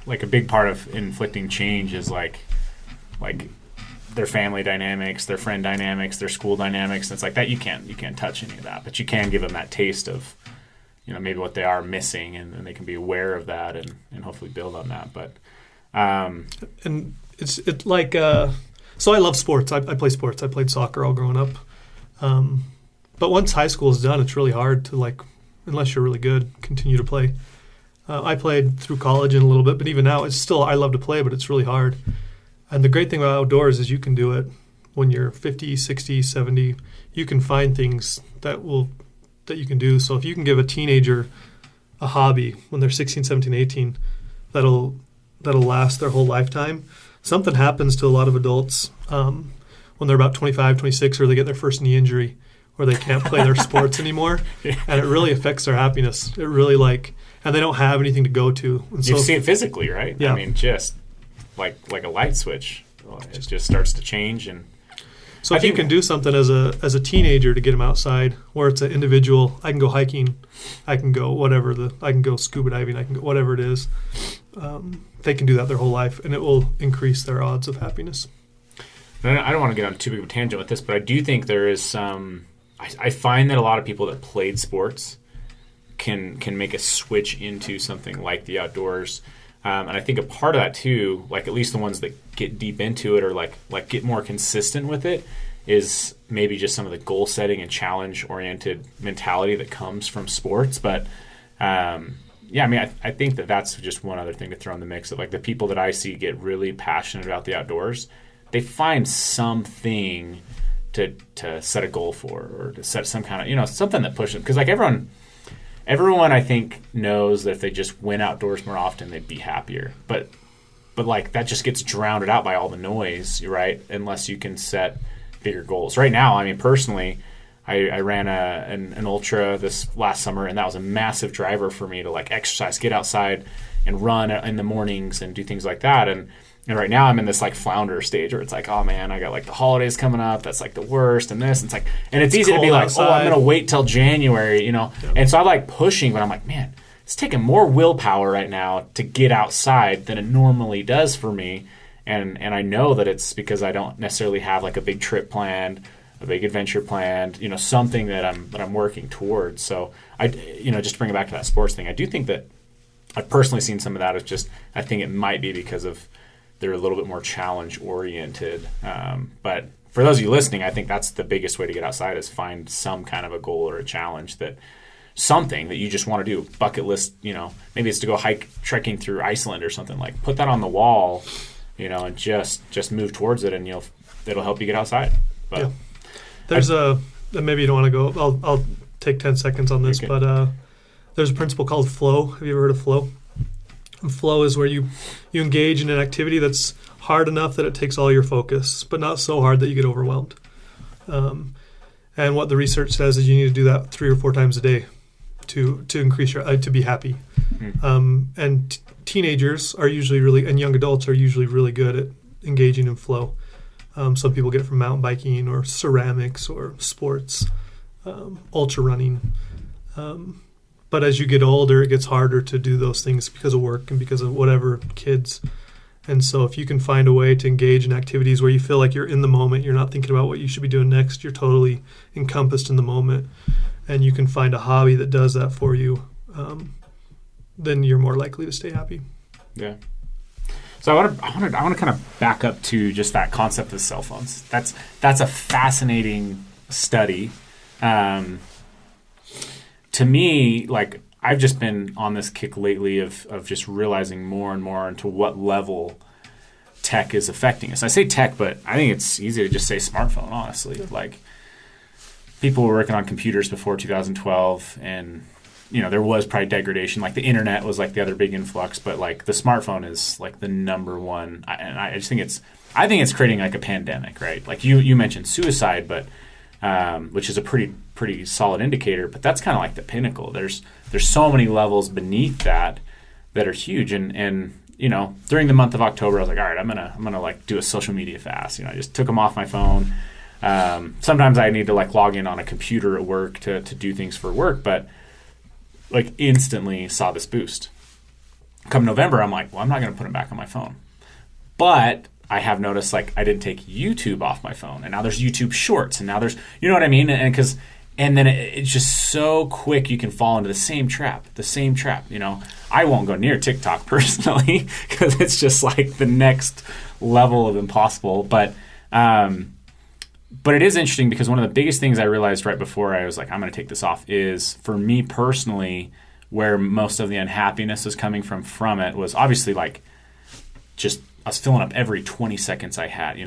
like a big part of inflicting change is like their family dynamics, their friend dynamics, their school dynamics. And it's like that you can't touch any of that, but you can give them that taste of, maybe what they are missing, and they can be aware of that and hopefully build on that. But and it's like so I love sports. I play sports. I played soccer all growing up. But once high school is done, it's really hard to unless you're really good, continue to play. I played through college and a little bit, but even now, it's still I love to play, but it's really hard. And the great thing about outdoors is you can do it when you're 50, 60, 70. You can find things that you can do. So if you can give a teenager a hobby when they're 16, 17, 18, that'll last their whole lifetime. Something happens to a lot of adults when they're about 25, 26, or they get their first knee injury, where they can't play their sports anymore, and it really affects their happiness. It really and they don't have anything to go to. And you see it physically, right? Yeah. I mean, just like a light switch, it just starts to change. And so if you can do something as a teenager to get them outside, where it's an individual, I can go hiking, I can go I can go scuba diving, I can go whatever it is. They can do that their whole life, and it will increase their odds of happiness. I don't want to get on too big of a tangent with this, but I do think there is some. I find that a lot of people that played sports can make a switch into something like the outdoors, and I think a part of that too, like at least the ones that get deep into it or like get more consistent with it, is maybe just some of the goal setting and challenge oriented mentality that comes from sports. But yeah, I mean, I think that's just one other thing to throw in the mix. Of like the people that I see get really passionate about the outdoors, they find something to set a goal for, or to set some kind of, something that pushes them. Because like everyone I think knows that if they just went outdoors more often, they'd be happier. But like that just gets drowned out by all the noise, right? Unless you can set bigger goals. Right now, I mean, personally, I ran an ultra this last summer, and that was a massive driver for me to like exercise, get outside and run in the mornings and do things like that. And right now I'm in this like flounder stage where it's like, oh man, I got like the holidays coming up. That's like the worst. And this, and it's like, and it's easy to be like, outside. Oh, I'm going to wait till January, Yep. And so I like pushing, but I'm like, man, it's taking more willpower right now to get outside than it normally does for me. And I know that it's because I don't necessarily have like a big trip planned, a big adventure planned, something that I'm working towards. So just to bring it back to that sports thing, I do think that I've personally seen some of that. It's just, I think it might be because of they're a little bit more challenge oriented. But for those of you listening, I think that's the biggest way to get outside is find some kind of a goal or a challenge something that you just want to do. Bucket list, maybe it's to go trekking through Iceland or something. Like put that on the wall, and just move towards it, and it'll help you get outside. But yeah. There's maybe you don't want to go. I'll take 10 seconds on this, okay. But there's a principle called flow. Have you ever heard of flow? And flow is where you engage in an activity that's hard enough that it takes all your focus, but not so hard that you get overwhelmed. And what the research says is you need to do that 3 or 4 times a day to increase your to be happy. And teenagers are usually and young adults are usually really good at engaging in flow. Some people get it from mountain biking or ceramics or sports, ultra running. But as you get older, it gets harder to do those things because of work and because of whatever, kids. And so if you can find a way to engage in activities where you feel like you're in the moment, you're not thinking about what you should be doing next, you're totally encompassed in the moment, and you can find a hobby that does that for you, then you're more likely to stay happy. Yeah. So I want to kind of back up to just that concept of cell phones. That's a fascinating study. To me, like I've just been on this kick lately of just realizing more and more into what level tech is affecting us. I say tech, but I think it's easy to just say smartphone, honestly. Yeah. Like people were working on computers before 2012, and there was probably degradation. Like the internet was like the other big influx, but like the smartphone is like the number one. I just think I think it's creating like a pandemic, right? Like you mentioned suicide, but which is a pretty solid indicator. But that's kind of like the pinnacle. There's so many levels beneath that are huge. And during the month of October, I was like, all right, I'm gonna like do a social media fast. I just took them off my phone. Sometimes I need to like log in on a computer at work to do things for work, but like instantly saw this boost. Come November, I'm like, well, I'm not going to put them back on my phone. But I have noticed like I didn't take YouTube off my phone, and now there's YouTube Shorts, and now there's, you know what I mean? And then it's just so quick you can fall into the same trap. I won't go near TikTok personally because it's just like the next level of impossible. But it is interesting because one of the biggest things I realized right before I was like, I'm going to take this off is for me personally, where most of the unhappiness is coming from it was obviously like just I was filling up every 20 seconds I had.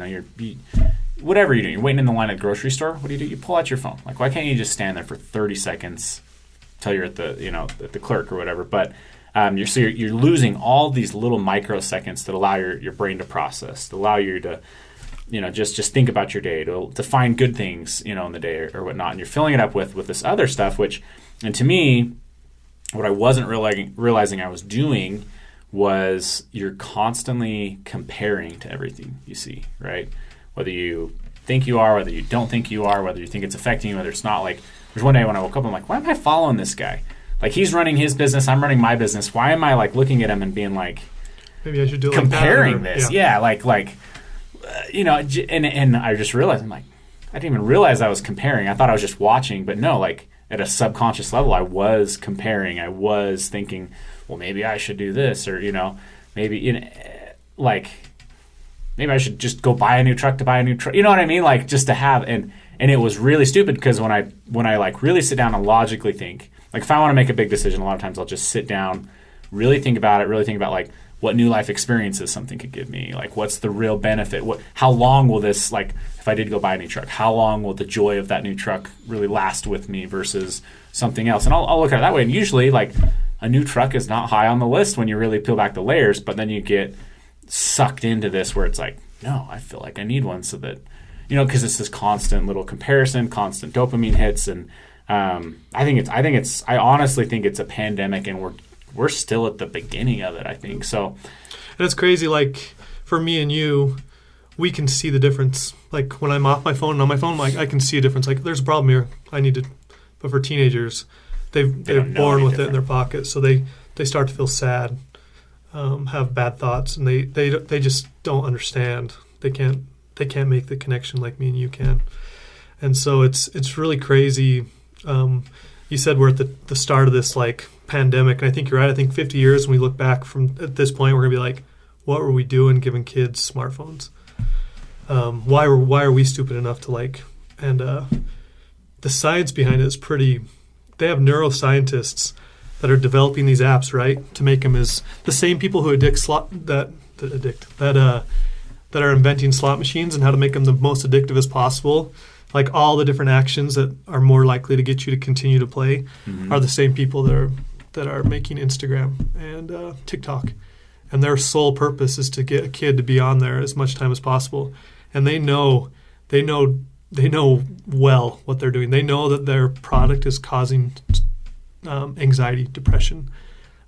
Whatever you're doing, you're waiting in the line at the grocery store. What do? You pull out your phone. Like, why can't you just stand there for 30 seconds till you're at the clerk or whatever? But you're losing all these little microseconds that allow your brain to process, to allow you to just think about your day, to find good things, in the day or whatnot. And you're filling it up with this other stuff, and to me, what I wasn't realizing I was doing was you're constantly comparing to everything you see, right? Whether you think you are, whether you don't think you are, whether you think it's affecting you, whether it's not. Like, there's one day when I woke up, I'm like, why am I following this guy? Like, he's running his business, I'm running my business. Why am I like looking at him and being like, maybe I should do comparing like that, this? Yeah, and I just realized, I'm like, I didn't even realize I was comparing. I thought I was just watching, but no, like at a subconscious level, I was comparing. I was thinking, well, maybe I should do this, or maybe maybe I should just go buy a new truck to buy a new truck. You know what I mean? Like just to have, and it was really stupid because when I like really sit down and logically think, like if I want to make a big decision, a lot of times I'll just sit down, really think about it, really think about like what new life experiences something could give me, like what's the real benefit, how long will this, like if I did go buy a new truck, how long will the joy of that new truck really last with me versus something else? And I'll look at it that way. And usually like a new truck is not high on the list when you really peel back the layers, but then you get sucked into this where it's like, no, I feel like I need one, so that because it's this constant little comparison, constant dopamine hits, and I honestly think it's a pandemic, and we're still at the beginning of it, I think. So, and it's crazy. Like for me and you, we can see the difference. Like when I'm off my phone and on my phone, like I can see a difference. Like there's a problem here. But for teenagers, they're born with it in their pocket, so they start to feel sad. Have bad thoughts, and they just don't understand. They can't make the connection like me and you can, and so it's really crazy. You said we're at the start of this like pandemic, and I think you're right. I think 50 years when we look back from at this point, we're gonna be like, what were we doing giving kids smartphones? Why are we stupid enough to like? And the science behind it is pretty. They have neuroscientists that are developing these apps, right, to make them as the same people who that are inventing slot machines and how to make them the most addictive as possible. Like all the different actions that are more likely to get you to continue to play are the same people that are making Instagram and TikTok, and their sole purpose is to get a kid to be on there as much time as possible. And they know well what they're doing. They know that their product is causing anxiety, depression,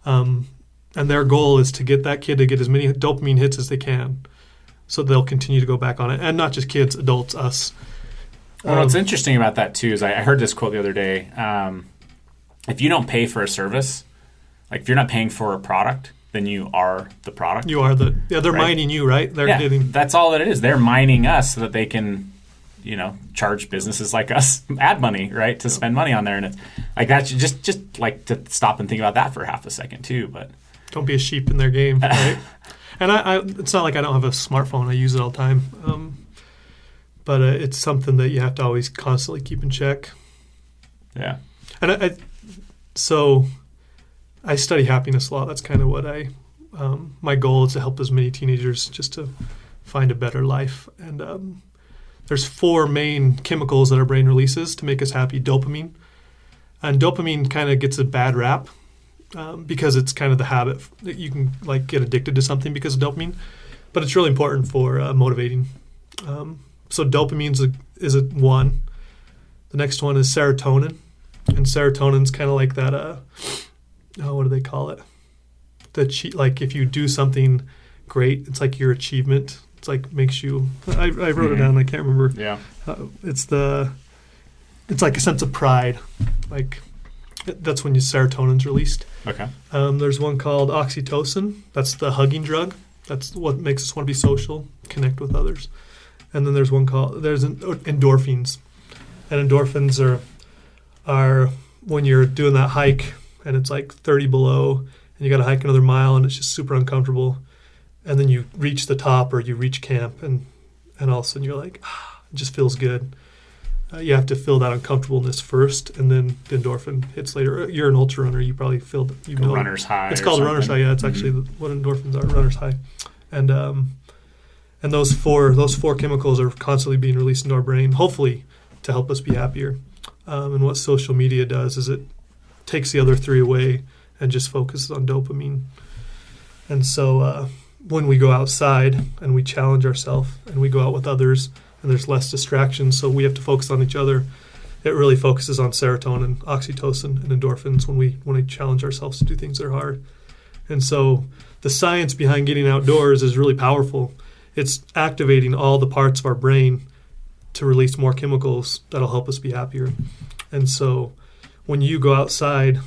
and their goal is to get that kid to get as many dopamine hits as they can, so they'll continue to go back on it. And not just kids, adults, us. Well, what's interesting about that too is I heard this quote the other day. If you don't pay for a service, like if you're not paying for a product, then you are the product. You are they're right? Mining you, right? That's all that it is. They're mining us so that they can charge businesses like us ad money, right, to spend money on there. And it's like that's just like to stop and think about that for half a second too. But don't be a sheep in their game, right? And I it's not like I don't have a smartphone. I use it all the time. But it's something that you have to always constantly keep in check. Yeah. And so I study happiness a lot. That's kind of what my goal is, to help as many teenagers just to find a better life. And there's 4 main chemicals that our brain releases to make us happy. Dopamine, And dopamine kind of gets a bad rap because it's kind of the habit that you can like get addicted to something because of dopamine. But it's really important for motivating. So dopamine is one. The next one is serotonin. And serotonin's kind of like that, what do they call it? Like if you do something great, it's like your achievement. It's like makes you, I wrote it down, I can't remember. Yeah. It's like a sense of pride. Like that's when your serotonin's released. Okay. There's one called oxytocin. That's the hugging drug. That's what makes us want to be social, connect with others. And then there's endorphins. And endorphins are when you're doing that hike and it's like 30 below and you got to hike another mile and it's just super uncomfortable. And then you reach the top or you reach camp and all of a sudden you're like, it just feels good. You have to feel that uncomfortableness first, and then the endorphin hits later. You're an ultra runner, you probably feel that. You know, runner's high. It's called a runner's high. Yeah, it's actually what endorphins are. Runner's high, and those four chemicals are constantly being released into our brain, hopefully to help us be happier. And what social media does is it takes the other three away and just focuses on dopamine. And so when we go outside and we challenge ourselves and we go out with others, and there's less distractions, so we have to focus on each other. It really focuses on serotonin, oxytocin, and endorphins when we challenge ourselves to do things that are hard. And so the science behind getting outdoors is really powerful. It's activating all the parts of our brain to release more chemicals that'll help us be happier. And so when you go outside,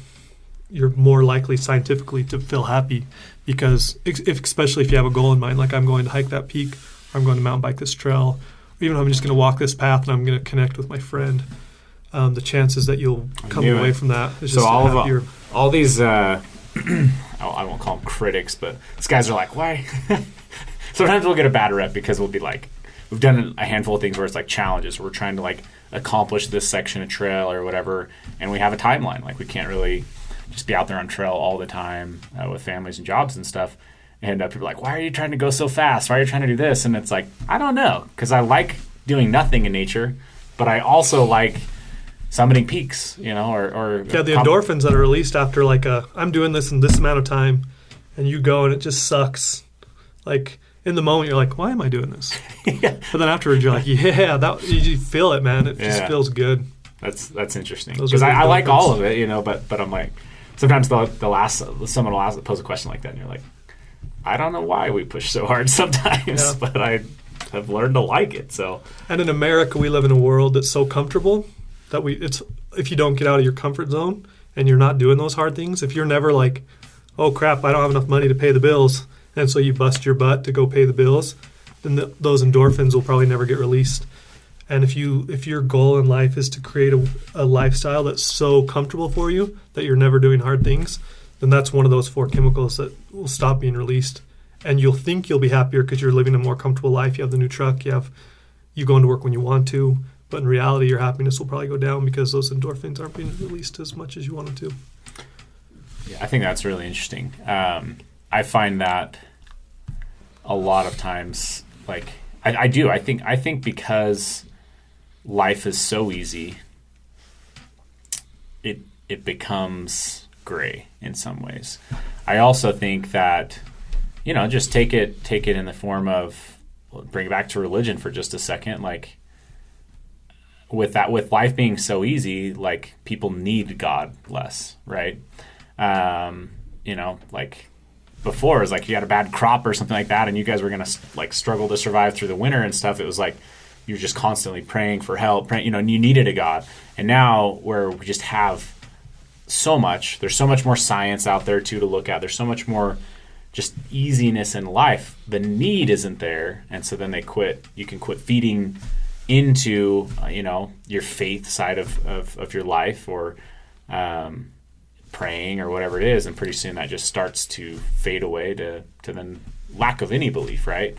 you're more likely scientifically to feel happy because especially if you have a goal in mind, like I'm going to hike that peak, or I'm going to mountain bike this trail, even if I'm just going to walk this path and I'm going to connect with my friend, the chances that you'll come away from that is just happier. All these, I won't call them critics, but these guys are like, why? Sometimes we'll get a bad rep because we'll be like, we've done a handful of things where it's like challenges. We're trying to like accomplish this section of trail or whatever, and we have a timeline. Like we can't really just be out there on trail all the time with families and jobs and stuff. And people are like, why are you trying to go so fast? Why are you trying to do this? And it's like, I don't know, because I like doing nothing in nature, but I also like summiting peaks, or the endorphins that are released after like I'm doing this in this amount of time, and you go and it just sucks. Like in the moment, you're like, why am I doing this? Yeah. But then afterwards, you're like, yeah, you feel it, man. It just feels good. That's interesting because I like all of it, but I'm like, sometimes someone will pose a question like that, and you're like, I don't know why we push so hard sometimes, but I have learned to like it. So, and in America, we live in a world that's so comfortable that if you don't get out of your comfort zone and you're not doing those hard things, if you're never like, oh crap, I don't have enough money to pay the bills, and so you bust your butt to go pay the bills, then those endorphins will probably never get released. And if your goal in life is to create a lifestyle that's so comfortable for you that you're never doing hard things, then that's one of those four chemicals that will stop being released. And you'll think you'll be happier because you're living a more comfortable life. You have the new truck. You go into work when you want to. But in reality, your happiness will probably go down because those endorphins aren't being released as much as you want them to. Yeah, I think that's really interesting. I find that a lot of times, like I do. I think because life is so easy, it becomes gray in some ways. I also think that, just take it in the form of, bring it back to religion for just a second. Like with life being so easy, like people need God less, right? Like before it was like you had a bad crop or something like that and you guys were going to like struggle to survive through the winter and stuff. It was like you're just constantly praying for help, and you needed a God. And now where we just have so much, there's so much more science out there too to look at. There's so much more just easiness in life. The need isn't there, and so then you can quit feeding into your faith side of your life, or praying or whatever it is, and pretty soon that just starts to fade away to then lack of any belief, right?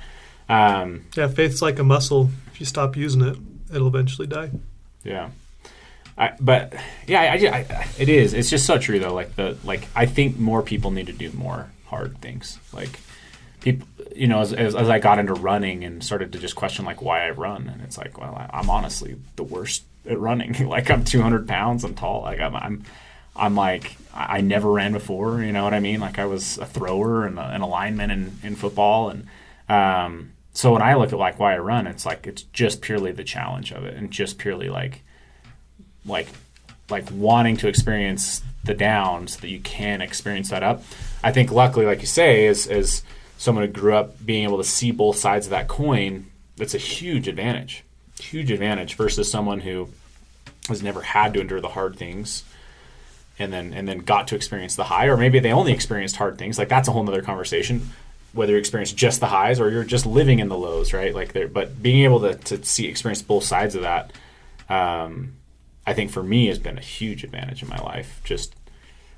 Faith's like a muscle. If you stop using it, it'll eventually die. Yeah. It is. It's just so true though. I think more people need to do more hard things. Like people, as I got into running and started to just question like why I run, and it's like, well, I'm honestly the worst at running. Like I'm 200 pounds, I'm tall. Like I'm like, I never ran before. You know what I mean? Like I was a thrower and a lineman in football, and so when I look at like why I run, it's like it's just purely the challenge of it, and just purely like wanting to experience the down so that you can experience that up. I think luckily, like you say, as someone who grew up being able to see both sides of that coin, that's a huge advantage versus someone who has never had to endure the hard things and then got to experience the high, or maybe they only experienced hard things. Like that's a whole nother conversation, whether you experience just the highs or you're just living in the lows, right? But being able to experience both sides of that, I think for me has been a huge advantage in my life. Just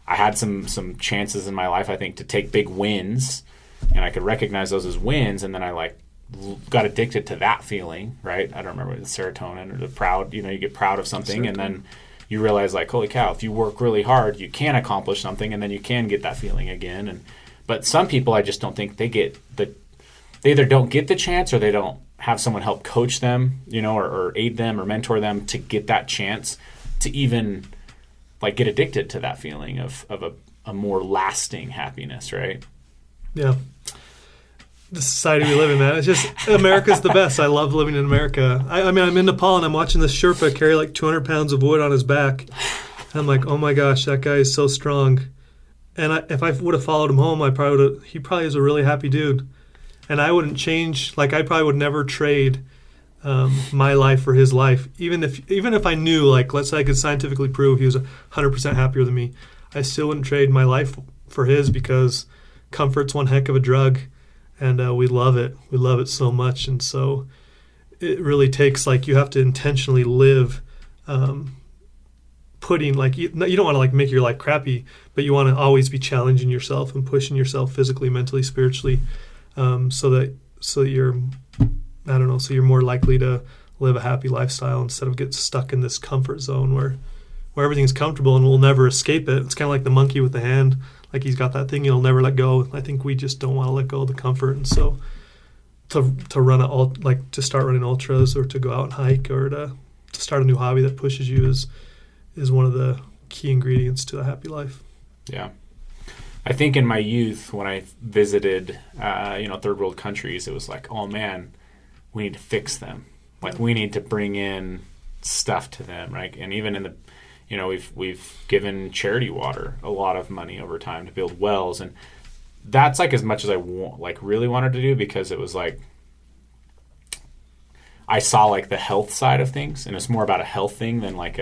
I had some chances in my life, I think, to take big wins, and I could recognize those as wins, and then I got addicted to that feeling, right? I don't remember the serotonin or the proud, you get proud of something, and then you realize like, holy cow, if you work really hard, you can accomplish something, and then you can get that feeling again. But some people, I just don't think they either don't get the chance or they don't have someone help coach them, or aid them or mentor them to get that chance to even like get addicted to that feeling of a more lasting happiness, right? Yeah. The society we live in, man. It's just, America's the best. I love living in America. I mean, I'm in Nepal and I'm watching this Sherpa carry like 200 pounds of wood on his back. And I'm like, oh my gosh, that guy is so strong. And if I would have followed him home, he probably is a really happy dude. And I wouldn't change, like I probably would never trade my life for his life. Even if I knew, like let's say I could scientifically prove he was 100% happier than me, I still wouldn't trade my life for his, because comfort's one heck of a drug. And we love it. We love it so much. And so it really takes, like, you have to intentionally live putting, like, you don't want to, like, make your life crappy, but you want to always be challenging yourself and pushing yourself physically, mentally, spiritually, so you're more likely to live a happy lifestyle instead of get stuck in this comfort zone where everything's comfortable and we'll never escape it. It's kind of like the monkey with the hand. Like he's got that thing, he'll never let go. I think we just don't want to let go of the comfort. And so to start running ultras, or to go out and hike, or to start a new hobby that pushes you is one of the key ingredients to a happy life. Yeah. I think in my youth, when I visited, third world countries, it was like, oh man, we need to fix them. Like we need to bring in stuff to them, right? And even in the, we've given charity water a lot of money over time to build wells, and that's like as much as I really wanted to do, because it was like I saw like the health side of things, and it's more about a health thing than like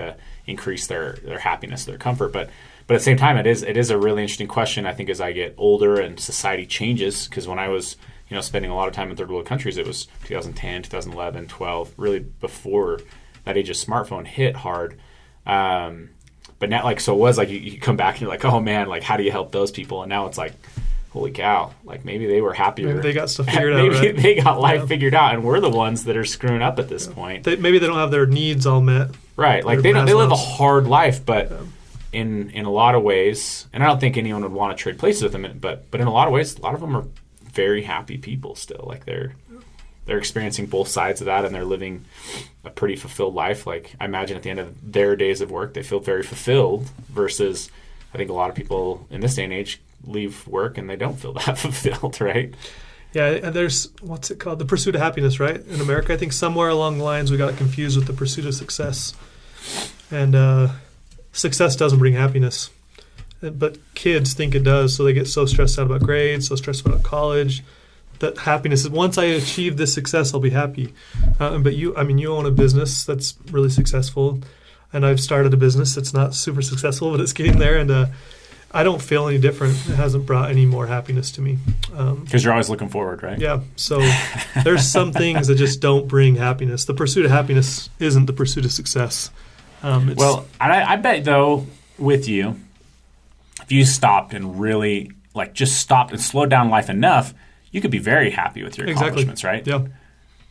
increase their happiness, their comfort. But at the same time, it is a really interesting question. I think as I get older and society changes, because when I was spending a lot of time in third world countries, it was 2010, 2011, 12, really before that age of smartphone hit hard. But now, like, so it was like you come back and you're like, oh man, like how do you help those people? And now it's like, holy cow, like maybe they were happier. Maybe they got stuff figured out. Maybe right? they got life figured out, and we're the ones that are screwing up at this point. Maybe they don't have their needs all met. Right, like they live a hard life, but in a lot of ways, and I don't think anyone would want to trade places with them, but in a lot of ways, a lot of them are very happy people still. Like they're experiencing both sides of that, and they're living a pretty fulfilled life. Like I imagine at the end of their days of work, they feel very fulfilled, versus I think a lot of people in this day and age leave work and they don't feel that fulfilled, right? Yeah, and there's, what's it called? The pursuit of happiness, right? In America, I think somewhere along the lines we got confused with the pursuit of success. And success doesn't bring happiness. But kids think it does, so they get so stressed out about grades, so stressed about college, that happiness is, once I achieve this success, I'll be happy. But you own a business that's really successful, and I've started a business that's not super successful, but it's getting there, and I don't feel any different. It hasn't brought any more happiness to me. Because you're always looking forward, right? Yeah. So there's some things that just don't bring happiness. The pursuit of happiness isn't the pursuit of success. Well, I bet, though, with you, if you stopped and really, like, just stopped and slowed down life enough, you could be very happy with your accomplishments, right? Yeah.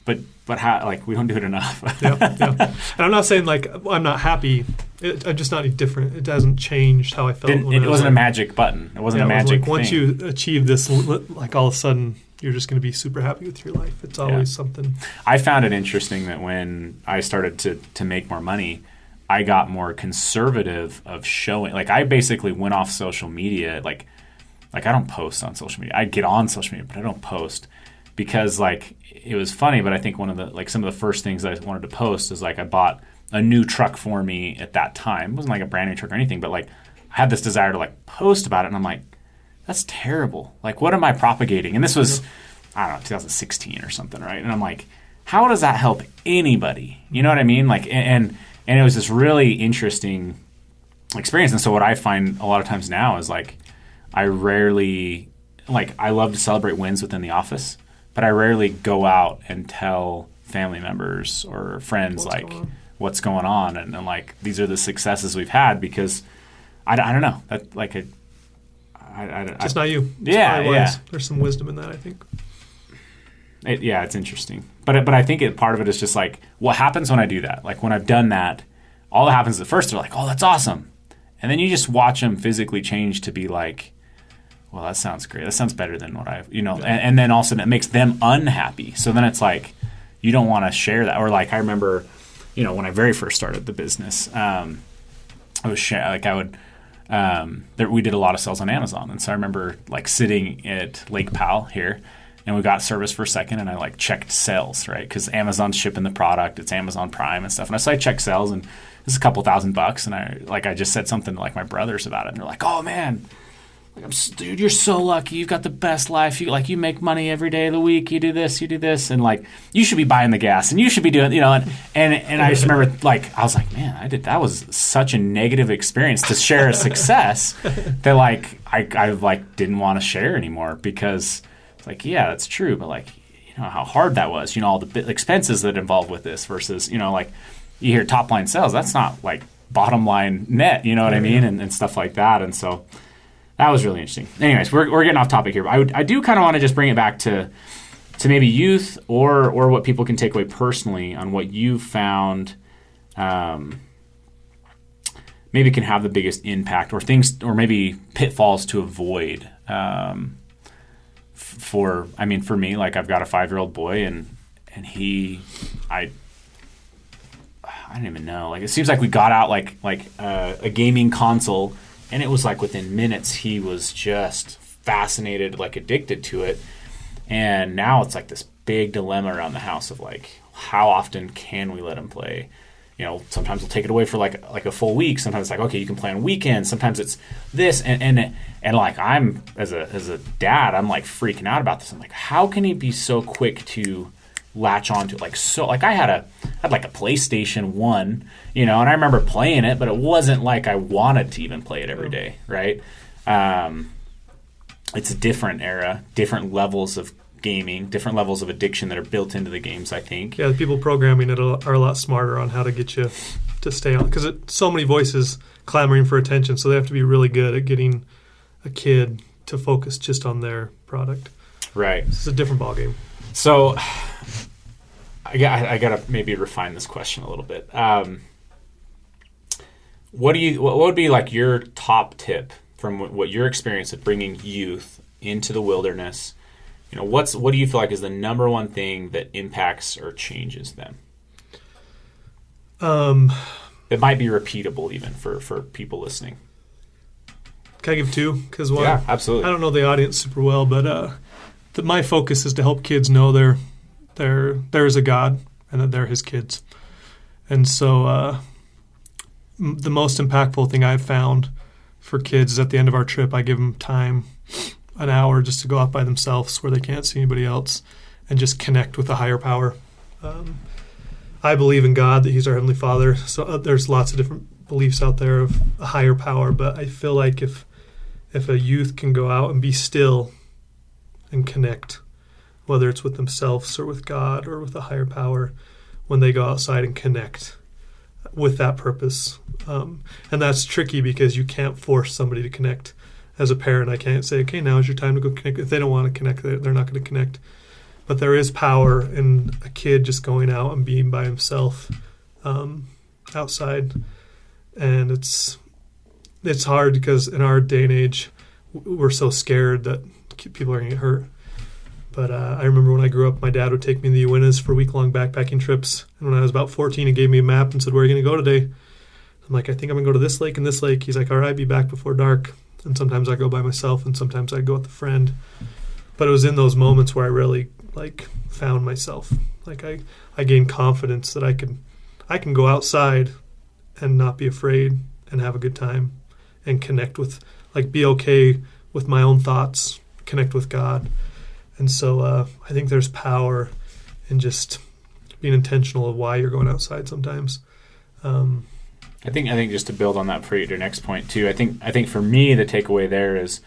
But how, like, we don't do it enough. Yeah. And I'm not saying, like, I'm not happy. I'm just not any different. It hasn't changed how I felt. It wasn't a magic button. It wasn't a magic thing. Once you achieve this, like, all of a sudden, you're just going to be super happy with your life. It's always something. I found it interesting that when I started to make more money, I got more conservative of showing. Like, I basically went off social media. Like I don't post on social media. I get on social media, but I don't post because, like, it was funny. But I think one of the, like, some of the first things I wanted to post is, like, I bought a new truck for me at that time. It wasn't like a brand new truck or anything, but, like, I had this desire to, like, post about it, and I'm like, that's terrible. Like, what am I propagating? And this was, I don't know, 2016 or something, right? And I'm like, how does that help anybody? You know what I mean? Like, and it was this really interesting experience. And so what I find a lot of times now is, like, I rarely, like, I love to celebrate wins within the office, but I rarely go out and tell family members or friends what's going on and like, these are the successes we've had, because I don't know. That, like, just not you. Yeah. There's some wisdom in that, I think. It's interesting. But I think part of it is just, like, what happens when I do that? Like, when I've done that, all that happens at first, they're like, oh, that's awesome. And then you just watch them physically change to be like, well, that sounds great. That sounds better than what I've, and then also it makes them unhappy. So then it's like, you don't want to share that. Or, like, I remember, when I very first started the business, we did a lot of sales on Amazon. And so I remember, like, sitting at Lake Powell here, and we got service for a second, and I, like, checked sales, right? Because Amazon's shipping the product, it's Amazon Prime and stuff. And so I checked sales, and it's a couple $1,000, and I just said something to, like, my brothers about it, and they're like, "Oh man, like, dude, you're so lucky. You've got the best life. You make money every day of the week. You do this, and, like, you should be buying the gas, and you should be doing, And I just remember, like, I was like, man, that was such a negative experience to share a success that, like, I like didn't want to share anymore, because it's like, yeah, that's true, but, like, how hard that was. All the expenses that involved with this versus, like, you hear top line sales, that's not, like, bottom line net, you know what I mean, and stuff like that. And so that was really interesting. Anyways, we're getting off topic here, but I do kind of want to just bring it back to maybe youth or what people can take away personally on what you found maybe can have the biggest impact, or things, or maybe pitfalls to avoid. For me, like, I've got a 5-year-old boy, and I don't even know. Like, it seems like we got out like a gaming console, and it was like within minutes he was just fascinated, like addicted to it. And now it's like this big dilemma around the house of, like, how often can we let him play? Sometimes we'll take it away for like a full week. Sometimes it's like, okay, you can play on weekends. Sometimes it's this, and like, I'm as a dad, I'm, like, freaking out about this. I'm like, how can he be so quick to latch onto it? Like I had like a PlayStation 1, and I remember playing it, but it wasn't like I wanted to even play it every day, right? It's a different era, different levels of gaming, different levels of addiction that are built into the games, I think. Yeah, the people programming it are a lot smarter on how to get you to stay on, because so many voices clamoring for attention, so they have to be really good at getting a kid to focus just on their product. Right. It's a different ballgame. So I got to maybe refine this question a little bit. What would be, like, your top tip from what your experience of bringing youth into the wilderness? What do you feel like is the number one thing that impacts or changes them? It might be repeatable even for people listening. Can I give two? Because yeah, absolutely. I don't know the audience super well, but my focus is to help kids know there is a God and that they're His kids. And so the most impactful thing I've found for kids is at the end of our trip, I give them time, an hour, just to go out by themselves where they can't see anybody else and just connect with a higher power. I believe in God, that He's our Heavenly Father. So there's lots of different beliefs out there of a higher power, but I feel like if a youth can go out and be still and connect, whether it's with themselves or with God or with a higher power, when they go outside and connect with that purpose. And that's tricky because you can't force somebody to connect. As a parent, I can't say, okay, now is your time to go connect. If they don't want to connect, they're not going to connect. But there is power in a kid just going out and being by himself outside. And it's hard because in our day and age, we're so scared that people are going to get hurt. But I remember when I grew up, my dad would take me to the Uintas for week-long backpacking trips. And when I was about 14, he gave me a map and said, "Where are you going to go today?" I'm like, "I think I'm going to go to this lake and this lake." He's like, "All right, be back before dark." And sometimes I go by myself and sometimes I go with a friend. But it was in those moments where I really found myself. I gained confidence that I can go outside and not be afraid and have a good time and connect with, be okay with my own thoughts, connect with God. And so I think there's power in just being intentional of why you're going outside sometimes. I think just to build on that for your next point too, I think for me the takeaway there is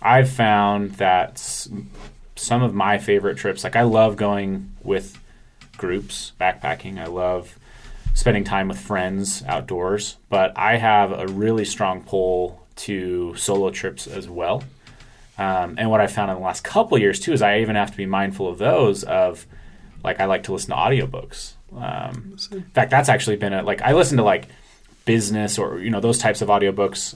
I've found that some of my favorite trips, I love going with groups, backpacking. I love spending time with friends outdoors, but I have a really strong pull to solo trips as well. And what I found in the last couple of years too is I even have to be mindful of those. I like to listen to audiobooks. In fact, that's actually been I listen to business or those types of audiobooks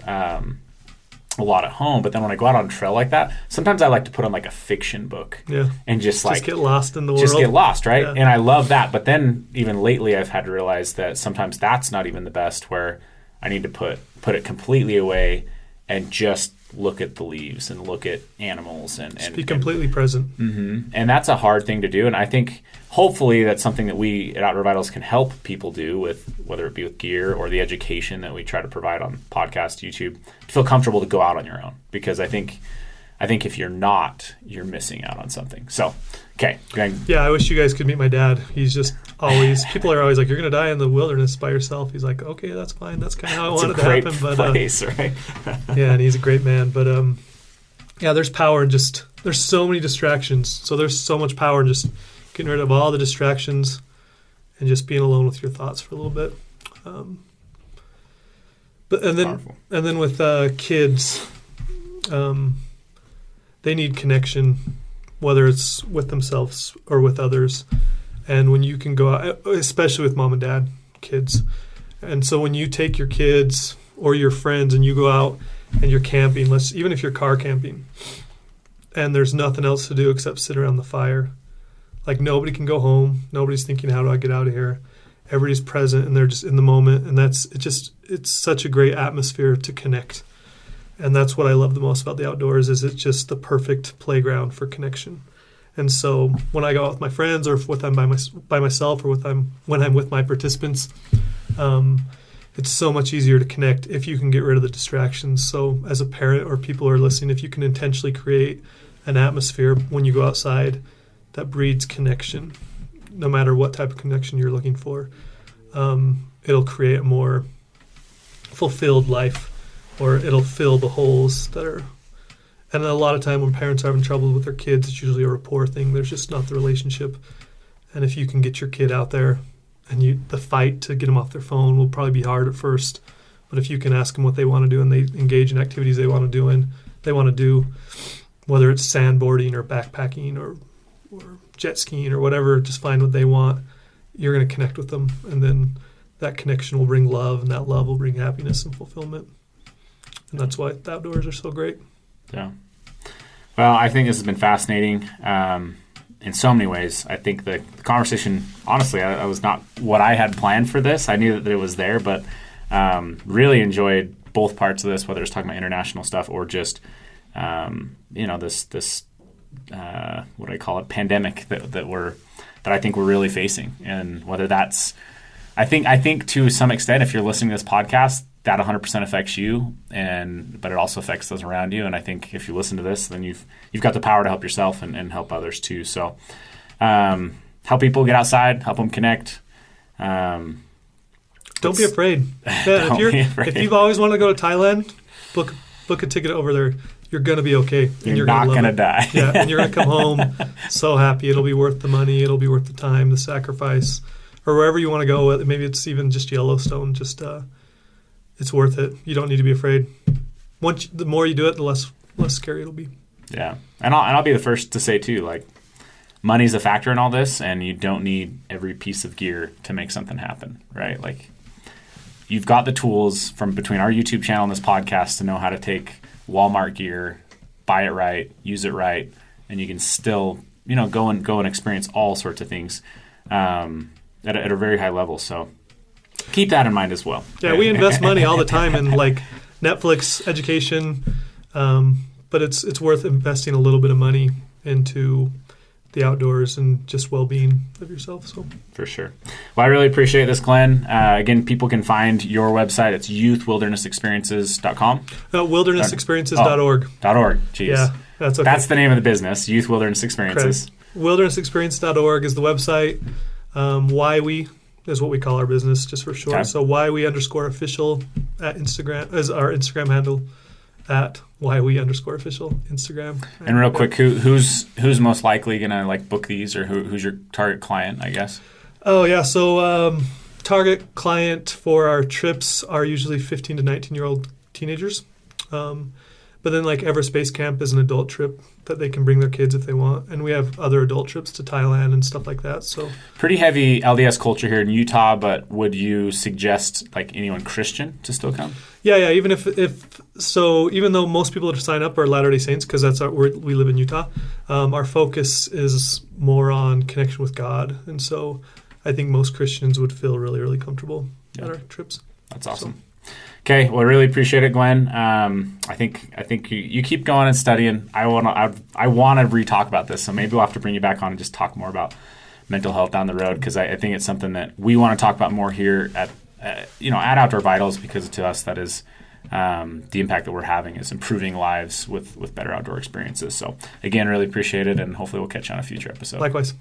a lot at home. But then when I go out on a trail like that, sometimes I like to put on a fiction book and just get lost in the world. Just get lost, right? Yeah. And I love that. But then even lately, I've had to realize that sometimes that's not even the best. Where I need to put it completely away and just look at the leaves and look at animals and be completely present. Mm-hmm. And that's a hard thing to do. And I think hopefully that's something that we at Outdoor Vitals can help people do with, whether it be with gear or the education that we try to provide on podcast, YouTube, to feel comfortable to go out on your own. Because I think if you're not, you're missing out on something. So, okay. Yeah, I wish you guys could meet my dad. He's just always, people are always like, "You're going to die in the wilderness by yourself." He's like, "Okay, that's fine. That's kind of how I want it to happen." But place, right? Yeah, and he's a great man. But there's power in there's so many distractions. So there's so much power in just getting rid of all the distractions and just being alone with your thoughts for a little bit. And then with kids, they need connection, whether it's with themselves or with others. And when you can go out, especially with mom and dad, kids. And so when you take your kids or your friends and you go out and you're camping, even if you're car camping, and there's nothing else to do except sit around the fire. Nobody can go home. Nobody's thinking, how do I get out of here? Everybody's present and they're just in the moment. And it's such a great atmosphere to connect. And that's what I love the most about the outdoors is it's just the perfect playground for connection. And so when I go out with my friends or if I'm by myself or when I'm with my participants, it's so much easier to connect if you can get rid of the distractions. So as a parent or people who are listening, if you can intentionally create an atmosphere when you go outside that breeds connection, no matter what type of connection you're looking for, it'll create a more fulfilled life, or it'll fill the holes that are. And a lot of time when parents are having trouble with their kids, it's usually a rapport thing. There's just not the relationship. And if you can get your kid out there, and the fight to get them off their phone will probably be hard at first. But if you can ask them what they want to do and they engage in activities they want to do, whether it's sandboarding or backpacking or jet skiing or whatever, just find what they want. You're going to connect with them. And then that connection will bring love, and that love will bring happiness and fulfillment. And that's why the outdoors are so great. Yeah. Well, I think this has been fascinating in so many ways. I think the conversation, honestly, I was not what I had planned for this. I knew that it was there, but really enjoyed both parts of this, whether it's talking about international stuff or just, this what do I call it, pandemic that I think we're really facing. And whether that's, I think to some extent, if you're listening to this podcast, that 100% affects you, but it also affects those around you. And I think if you listen to this, then you've got the power to help yourself and help others too. So help people get outside, help them connect. Don't be afraid. Yeah, if you've always wanted to go to Thailand, book a ticket over there. You're going to be okay. You're not going to die. Yeah, and you're going to come home so happy. It'll be worth the money. It'll be worth the time, the sacrifice, or wherever you want to go. Maybe it's even just Yellowstone. It's worth it. You don't need to be afraid. The more you do it, the less scary it'll be. Yeah, and I'll be the first to say too, money's a factor in all this, and you don't need every piece of gear to make something happen, right? You've got the tools from between our YouTube channel and this podcast to know how to take Walmart gear, buy it right, use it right, and you can still go and experience all sorts of things at a very high level. So keep that in mind as well. Yeah, we invest money all the time in like Netflix, education, but it's worth investing a little bit of money into the outdoors and just well-being of yourself. So for sure. Well, I really appreciate this, Glenn. Again, people can find your website. It's youthwildernessexperiences.com. Wildernessexperiences.org. .org. Jeez. Yeah, that's okay. That's the name of the business, Youth Wilderness Experiences. Correct. Wildernessexperience.org is the website. Why we is what we call our business, just for short. Okay. So @WhyWe_official at Instagram is our Instagram handle. @WhyWe_official Instagram. And real quick, who's most likely gonna like book these, or who's your target client, I guess? Oh yeah, so target client for our trips are usually 15 to 19-year-old teenagers. But then like Everest Base Camp is an adult trip that they can bring their kids if they want. And we have other adult trips to Thailand and stuff like that. So pretty heavy LDS culture here in Utah, but would you suggest like anyone Christian to still come? Yeah. Even even though most people that sign up are Latter-day Saints, because that's we live in Utah, our focus is more on connection with God. And so I think most Christians would feel really, really comfortable at our trips. That's awesome. Okay, well, I really appreciate it, Glenn. I think you keep going and studying. I want to re-talk about this, so maybe we'll have to bring you back on and just talk more about mental health down the road, because I think it's something that we want to talk about more here at Outdoor Vitals, because to us that is the impact that we're having is improving lives with better outdoor experiences. So again, really appreciate it, and hopefully we'll catch you on a future episode. Likewise.